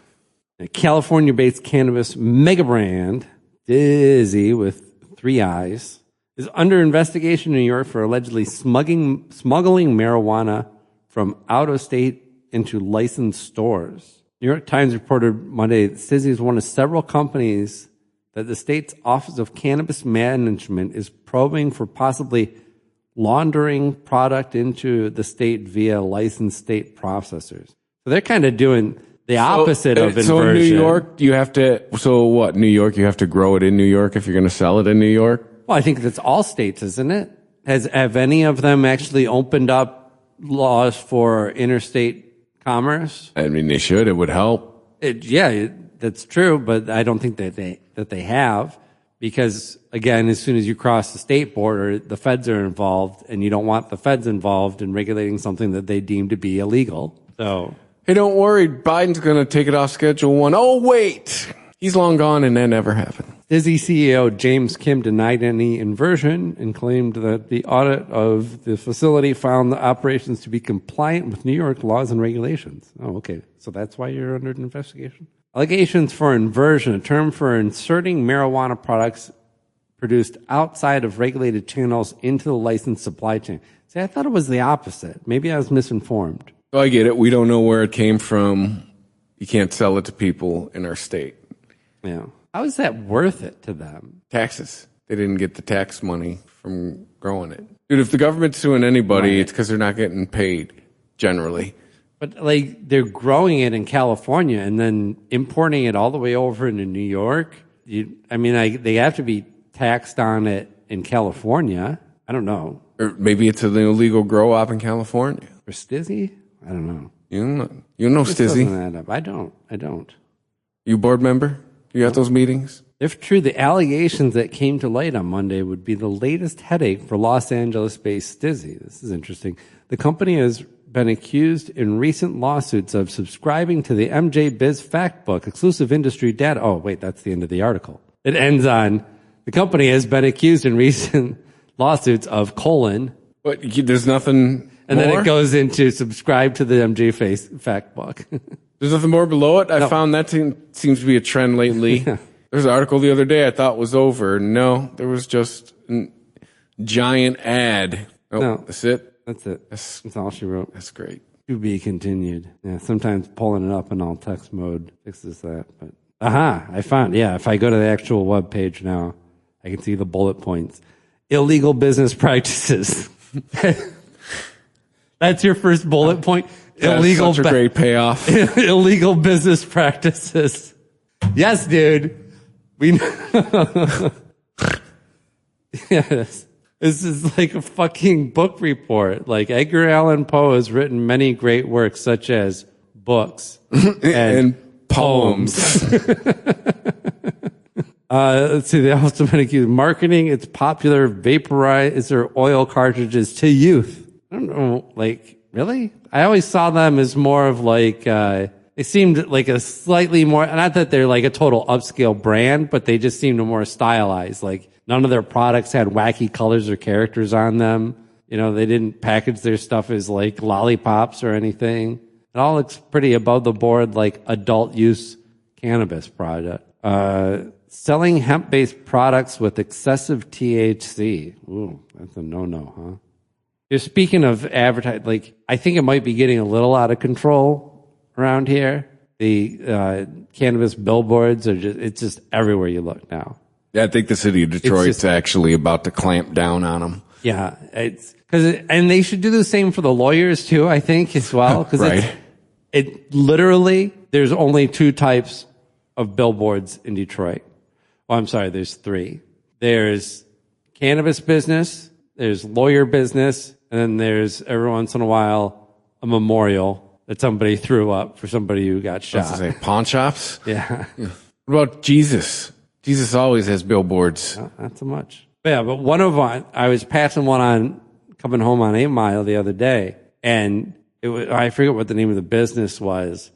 A California-based cannabis mega brand, Dizzy with 3 eyes, is under investigation in New York for allegedly smuggling marijuana from out of state into licensed stores. New York Times reported Monday that Dizzy is one of several companies that the state's Office of Cannabis Management is probing for possibly laundering product into the state via licensed state processors. So they're kind of doing the opposite of inversion. So in New York, you have to, so what, New York, you have to grow it in New York if you're going to sell it in New York? Well, I think that's all states, isn't it? Have any of them actually opened up laws for interstate commerce? I mean, they should. It would help. That's true, but I don't think that they have, because again, as soon as you cross the state border, the feds are involved, and you don't want the feds involved in regulating something that they deem to be illegal. So, hey, don't worry, Biden's going to take it off Schedule 1. Oh, wait, he's long gone, and that never happened. Dizzy CEO James Kim denied any inversion and claimed that the audit of the facility found the operations to be compliant with New York laws and regulations. Oh, okay. So that's why you're under investigation? Allegations for inversion, a term for inserting marijuana products produced outside of regulated channels into the licensed supply chain. See, I thought it was the opposite. Maybe I was misinformed. Oh, I get it. We don't know where it came from. You can't sell it to people in our state. Yeah. How is that worth it to them? Taxes. They didn't get the tax money from growing it. Dude, if the government's suing anybody, it's because they're not getting paid, generally. But, like, they're growing it in California and then importing it all the way over into New York. They have to be taxed on it in California. I don't know. Or maybe it's an illegal grow op in California. For Stizzy? I don't know. You know Stizzy. Doesn't add up. I don't. You board member? You got those meetings? If true, the allegations that came to light on Monday would be the latest headache for Los Angeles-based Stizzy. This is interesting. The company has been accused in recent lawsuits of subscribing to the MJ Biz Fact Book, exclusive industry data. Oh, wait, that's the end of the article. It ends on, the company has been accused in recent lawsuits of : But there's nothing and more? Then it goes into subscribe to the MJ Fact Book. There's nothing more below it? I found that seems to be a trend lately. Yeah. There's an article the other day I thought was over. No, there was just a giant ad. Oh, No. That's it? That's it. That's all she wrote. That's great. To be continued. Yeah, sometimes pulling it up in all text mode fixes that. But I found, if I go to the actual web page now, I can see the bullet points. Illegal business practices. That's your first bullet point? Illegal. Such a great payoff. Illegal business practices. Yes, dude. We Yes. This is like a fucking book report. Like, Edgar Allan Poe has written many great works, such as books and poems. Let's see. They also been accused of marketing its popular vaporizer oil cartridges to youth. I don't know. Like, really? I always saw them as more of like, they seemed like a slightly more, not that they're like a total upscale brand, but they just seemed more stylized. Like, none of their products had wacky colors or characters on them. You know, they didn't package their stuff as like lollipops or anything. It all looks pretty above the board, like adult use cannabis product. Selling hemp-based products with excessive THC. Ooh, that's a no-no, huh? You're speaking of advertising, like, I think it might be getting a little out of control around here. The cannabis billboards are it's just everywhere you look now. Yeah, I think the city of Detroit's actually about to clamp down on them. Yeah, and they should do the same for the lawyers too, I think, as well. Right. It literally, there's only 2 types of billboards in Detroit. Oh, I'm sorry, there's 3. There's cannabis business, there's lawyer business, and then there's every once in a while a memorial that somebody threw up for somebody who got shot. What's to say, pawn shops? Yeah. What about Jesus? Jesus always has billboards. Not so much. But yeah, but one of them, I was passing one on, coming home on 8 Mile the other day, and I forget what the name of the business was,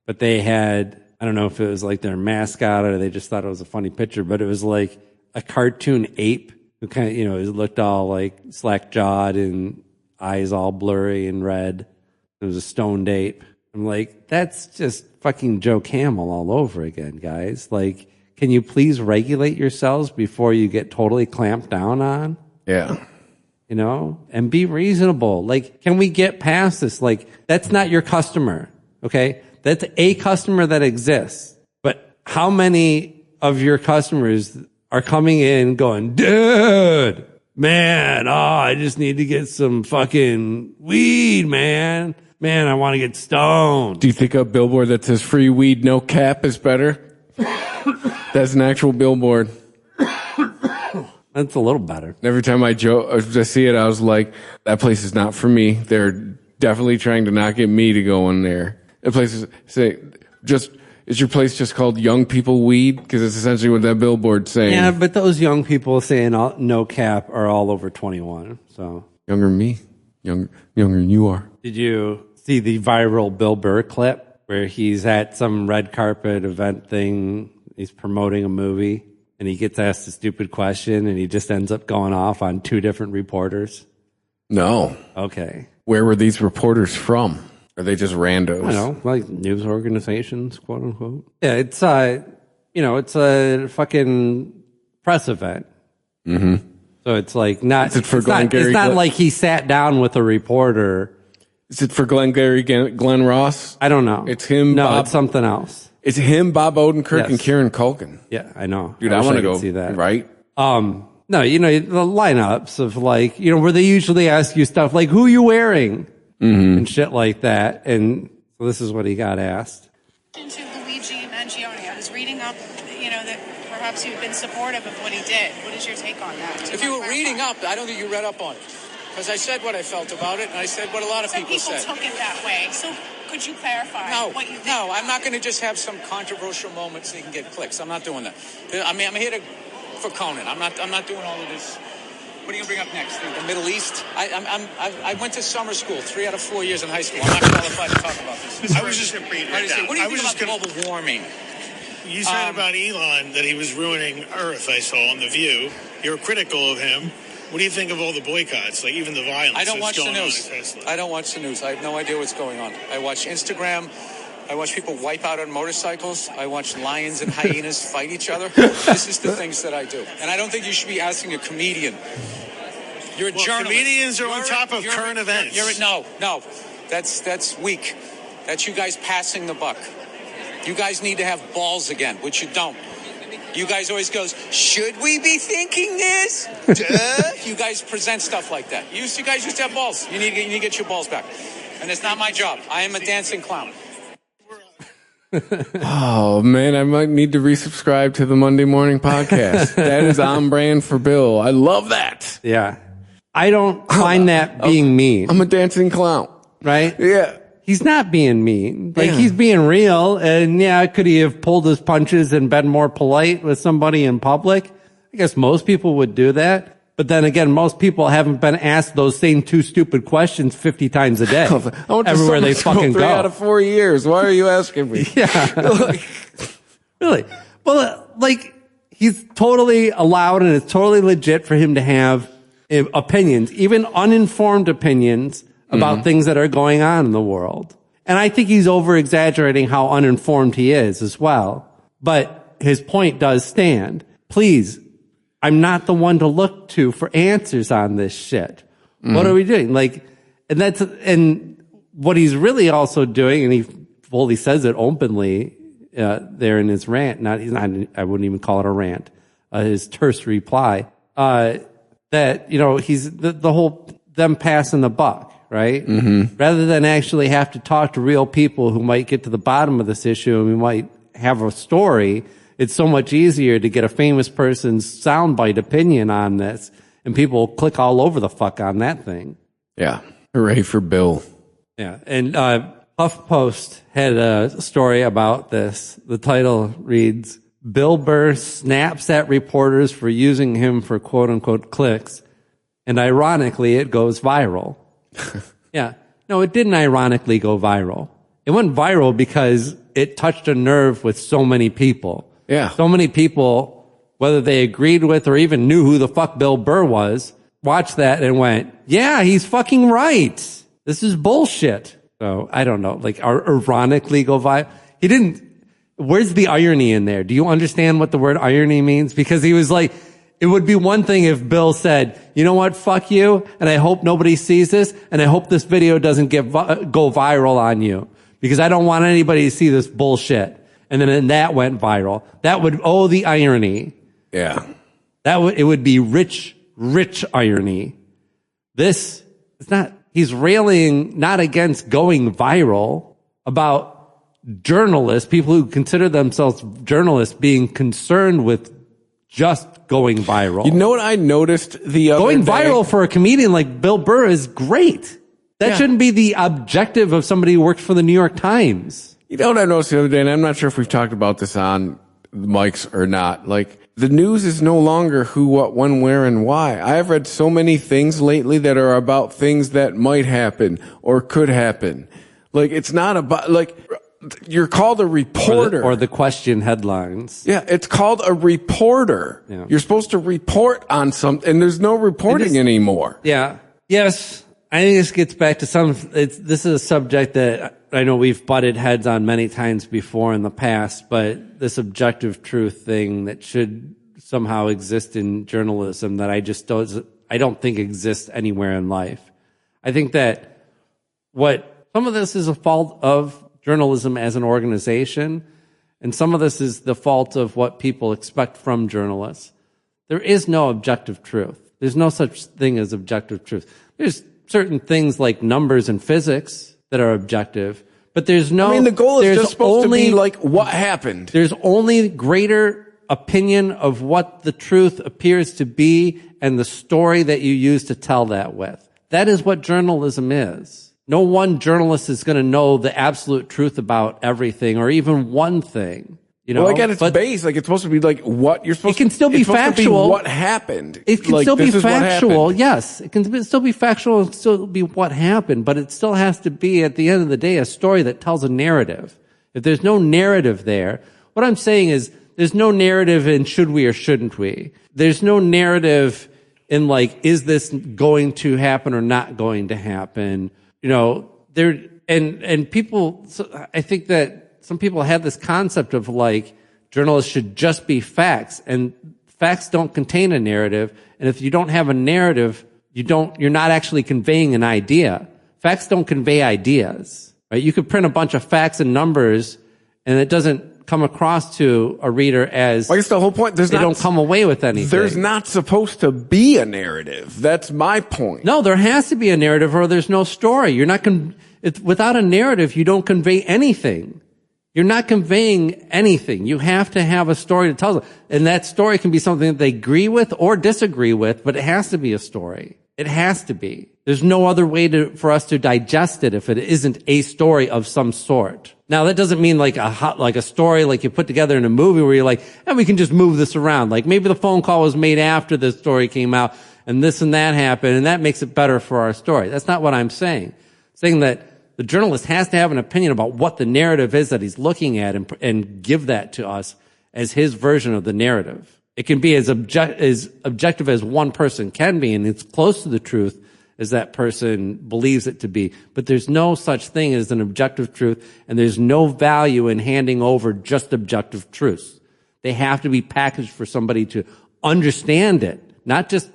but they had I don't know if it was like their mascot or they just thought it was a funny picture, but it was like a cartoon ape who kind of, you know, it looked all like slack jawed and eyes all blurry and red. It was a stoned ape. I'm like, that's just fucking Joe Camel all over again, guys. Like, can you please regulate yourselves before you get totally clamped down on? Yeah. You know, and be reasonable. Like, can we get past this? Like, that's not your customer. Okay. That's a customer that exists. But how many of your customers are coming in going, dude, man, I just need to get some fucking weed, man. Man, I want to get stoned. Do you think a billboard that says free weed, no cap is better? That's an actual billboard. That's a little better. Every time I see it, I was like, that place is not for me. They're definitely trying to not get me to go in there. The place is, is your place just called Young People Weed? Because it's essentially what that billboard's saying. Yeah, but those young people saying no cap are all over 21. So younger than me. Younger than you are. Did you see the viral Bill Burr clip where he's at some red carpet event thing? He's promoting a movie and he gets asked a stupid question and he just ends up going off on 2 different reporters. No. Okay. Where were these reporters from? Are they just randos? I don't know, like news organizations, quote unquote. Yeah, it's it's a fucking press event. Mm-hmm. So it's like not. Is it for it's not like he sat down with a reporter. Is it for Glenn Ross? I don't know. It's him. No, it's something else. It's him, Bob Odenkirk, and Kieran Culkin. Yeah, I know. Dude, I want to go see that. Right? No, you know the lineups of like where they usually ask you stuff like who you wearing and shit like that, and so this is what he got asked. To Luigi Mangione, I was reading up, that perhaps you've been supportive of what he did. What is your take on that? If you were reading up, I don't think you read up on it. Because I said what I felt about it, and I said what a lot of people said. Some people took it that way. So could you clarify what you think? No, I'm not going to just have some controversial moment so you can get clicks. I'm not doing that. I mean, I'm here for Conan. I'm not doing all of this. What are you going to bring up next? The Middle East? I went to summer school 3 out of 4 years in high school. I'm not qualified to talk about this. I was just going to bring it right down. What do you think about global warming? You said about Elon that he was ruining Earth, I saw on The View. You're critical of him. What do you think of all the boycotts, like even the violence I don't watch that's the going news. on at Tesla? I don't watch the news. I have no idea what's going on. I watch Instagram. I watch people wipe out on motorcycles. I watch lions and hyenas fight each other. This is the things that I do. And I don't think you should be asking a comedian. You're a journalist. Comedians are on top of current events. No. That's weak. That's you guys passing the buck. You guys need to have balls again, which you don't. You guys always goes, should we be thinking this? Duh. You guys present stuff like that. You guys used to have balls. You need to get your balls back. And it's not my job. I am a dancing clown. Oh, man, I might need to resubscribe to the Monday Morning Podcast. That is on brand for Bill. I love that. Yeah. I don't find that being mean. I'm a dancing clown. Right? Yeah. He's not being mean. Like, he's being real. And could he have pulled his punches and been more polite with somebody in public? I guess most people would do that. But then again, most people haven't been asked those same 2 stupid questions 50 times a day. Everywhere they fucking go. 3 out of 4 years. Why are you asking me? Yeah. Really? Well, he's totally allowed and it's totally legit for him to have opinions, even uninformed opinions about things that are going on in the world. And I think he's over-exaggerating how uninformed he is as well. But his point does stand. Please, I'm not the one to look to for answers on this shit. What are we doing? And what he's really also doing, and he fully says it openly, there in his rant, I wouldn't even call it a rant, his terse reply, that, he's the whole, them passing the buck. Right? Rather than actually have to talk to real people who might get to the bottom of this issue and we might have a story, it's so much easier to get a famous person's soundbite opinion on this and people click all over the fuck on that thing. Yeah. Hooray for Bill. Yeah. And HuffPost had a story about this. The title reads, Bill Burr snaps at reporters for using him for quote unquote clicks. And ironically, it goes viral. Yeah. No, it didn't ironically go viral. It went viral because it touched a nerve with so many people. Yeah. So many people, whether they agreed with or even knew who the fuck Bill Burr was, watched that and went, yeah, he's fucking right. This is bullshit. So I don't know, like ironically go viral. He didn't, where's the irony in there? Do you understand what the word irony means? Because he was like, it would be one thing if Bill said, you know what, fuck you, and I hope nobody sees this, and I hope this video doesn't go viral on you, because I don't want anybody to see this bullshit. And then that went viral. That would, the irony. Yeah. It would be rich irony. This, it's not, he's railing not against going viral, about journalists, people who consider themselves journalists being concerned with just going viral. You know what I noticed the other Going day? viral for a comedian like Bill Burr is great. That shouldn't be the objective of somebody who works for the New York Times. You know what I noticed the other day, and I'm not sure if we've talked about this on the mics or not. Like, the news is no longer who, what, when, where, and why. I have read so many things lately that are about things that might happen or could happen. Like, it's not about, like, you're called a reporter. Or the question headlines. Yeah, it's called a reporter. Yeah. You're supposed to report on something, and there's no reporting anymore. Yeah. Yes. I think this gets back to this is a subject that I know we've butted heads on many times before in the past, but this objective truth thing that should somehow exist in journalism that I don't think exists anywhere in life. I think that some of this is a fault of journalism as an organization, and some of this is the fault of what people expect from journalists. There is no objective truth. There's no such thing as objective truth. There's certain things like numbers and physics that are objective, but there's no... I mean, the goal is just supposed to be like, what happened? There's only greater opinion of what the truth appears to be and the story that you use to tell that with. That is what journalism is. No one journalist is going to know the absolute truth about everything or even one thing. You know, well, again, it's base. Like, it's supposed to be like what you're supposed to... It can still be factual. Be what happened. It can still be factual. Yes. It can still be factual and still be what happened, but it still has to be, at the end of the day, a story that tells a narrative. If there's no narrative there, what I'm saying is there's no narrative in should we or shouldn't we. There's no narrative in like, is this going to happen or not going to happen? You know, and people, so I think that some people have this concept of like journalists should just be facts, and facts don't contain a narrative. And if you don't have a narrative, you're not actually conveying an idea. Facts don't convey ideas, right? You could print a bunch of facts and numbers and it doesn't come across to a reader as, I guess the whole point, they don't come away with anything. There's not supposed to be a narrative. That's my point. No, there has to be a narrative or there's no story. You're not without a narrative, you don't convey anything. You're not conveying anything. You have to have a story to tell them. And that story can be something that they agree with or disagree with, but it has to be a story. It has to be. There's no other way for us to digest it if it isn't a story of some sort. Now, that doesn't mean like a story like you put together in a movie where you're like, we can just move this around. Like maybe the phone call was made after the story came out and this and that happened and that makes it better for our story. That's not what I'm saying. I'm saying that the journalist has to have an opinion about what the narrative is that he's looking at and give that to us as his version of the narrative. It can be as objective as one person can be, and it's close to the truth as that person believes it to be. But there's no such thing as an objective truth, and there's no value in handing over just objective truths. They have to be packaged for somebody to understand it, not just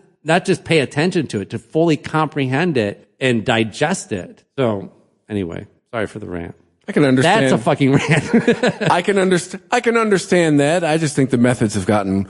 pay attention to it, to fully comprehend it and digest it. So, anyway, sorry for the rant. I can understand. That's a fucking rant. I can understand that. I just think the methods have gotten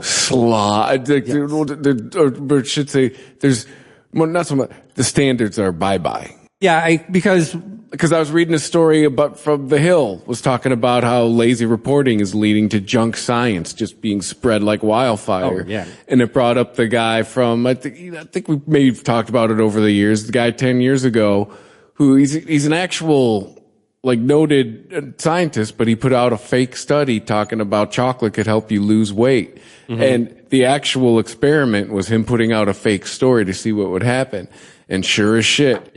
slot. Or should say, there's not so much. The standards are bye. Yeah, because I was reading a story from The Hill was talking about how lazy reporting is leading to junk science just being spread like wildfire. Oh, yeah. And it brought up the guy from I think we may have talked about it over the years. The guy 10 years ago who he's an actual like noted scientist, but he put out a fake study talking about chocolate could help you lose weight. Mm-hmm. And the actual experiment was him putting out a fake story to see what would happen. And sure as shit,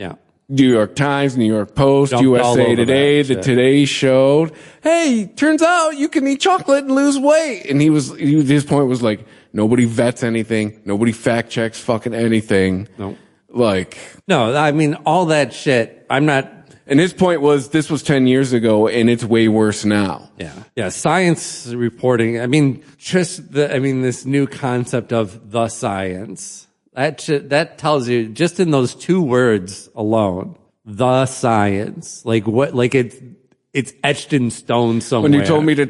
New York Times, New York Post, Jumped all USA over Today, that the shit. Today Show. Hey, turns out you can eat chocolate and lose weight. And his point was like, nobody vets anything. Nobody fact checks fucking anything. No. Like. No, I mean, all that shit, I'm not. And his point was this was 10 years ago and it's way worse now. Yeah. Yeah. Science reporting. I mean, this new concept of the science. That tells you just in those two words alone, the science, it's etched in stone somewhere. When you told me to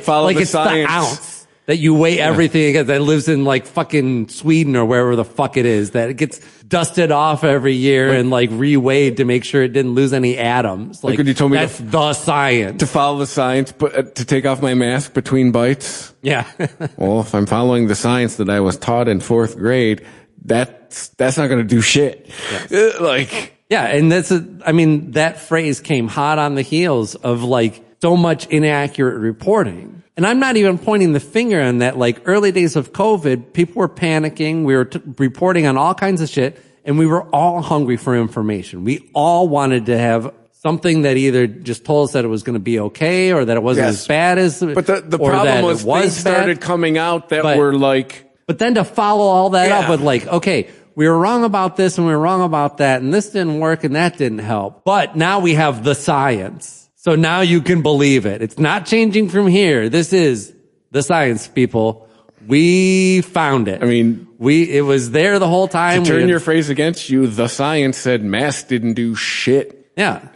follow the science. The ounce that you weigh everything against, that lives in like fucking Sweden or wherever the fuck it is, that it gets dusted off every year and like reweighed to make sure it didn't lose any atoms. Like when you told me that's the science. To follow the science, but to take off my mask between bites. Yeah. Well, if I'm following the science that I was taught in 4th grade, that's not going to do shit. Yes. Yeah. And that phrase came hot on the heels of like so much inaccurate reporting. And I'm not even pointing the finger on that. Like early days of COVID, people were panicking. We were reporting on all kinds of shit and we were all hungry for information. We all wanted to have something that either just told us that it was going to be okay or that it wasn't as bad as, but the problem was things started coming out that were like, but then to follow all that up with like, okay, we were wrong about this and we were wrong about that and this didn't work and that didn't help. But now we have the science. So now you can believe it. It's not changing from here. This is the science, people. We found it. I mean, it was there the whole time. To turn your phrase against you, the science said masks didn't do shit. Yeah.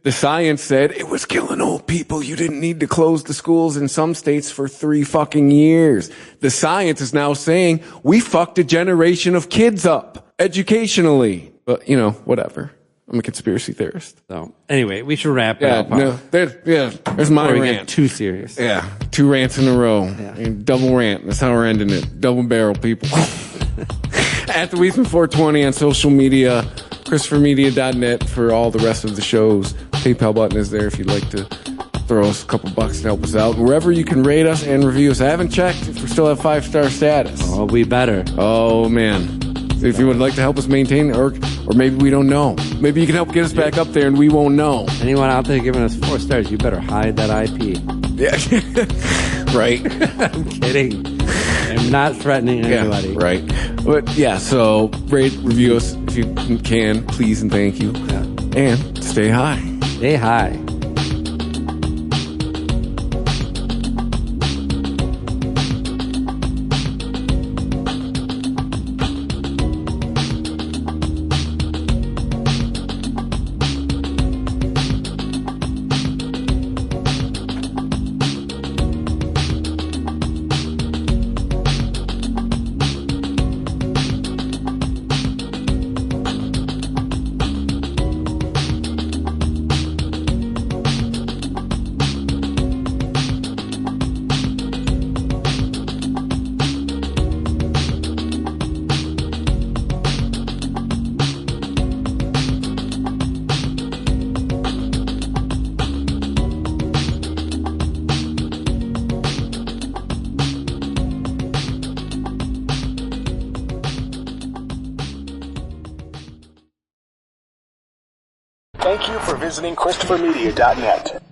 The science said it was killing old people. You didn't need to close the schools in some states for 3 fucking years. The science is now saying we fucked a generation of kids up educationally. But, whatever. I'm a conspiracy theorist. So anyway, we should wrap it up. There's my rant. Get too serious. Yeah. 2 rants in a row. Yeah. Double rant. That's how we're ending it. Double barrel, people. At the Weesman 420 on social media. ChristopherMedia.net for all the rest of the shows. PayPal button is there if you'd like to throw us a couple bucks to help us out. Wherever you can rate us and review us. I haven't checked if we still have 5-star status. Oh, we better. Oh, man. So if you would like to help us maintain, or maybe we don't know. Maybe you can help get us back up there and we won't know. Anyone out there giving us 4 stars, you better hide that IP. Yeah. Right. I'm kidding. I'm not threatening anybody. Yeah, right. But yeah, so rate, review us if you can, please and thank you. Yeah. And stay high. Stay high. Thank you for visiting ChristopherMedia.net.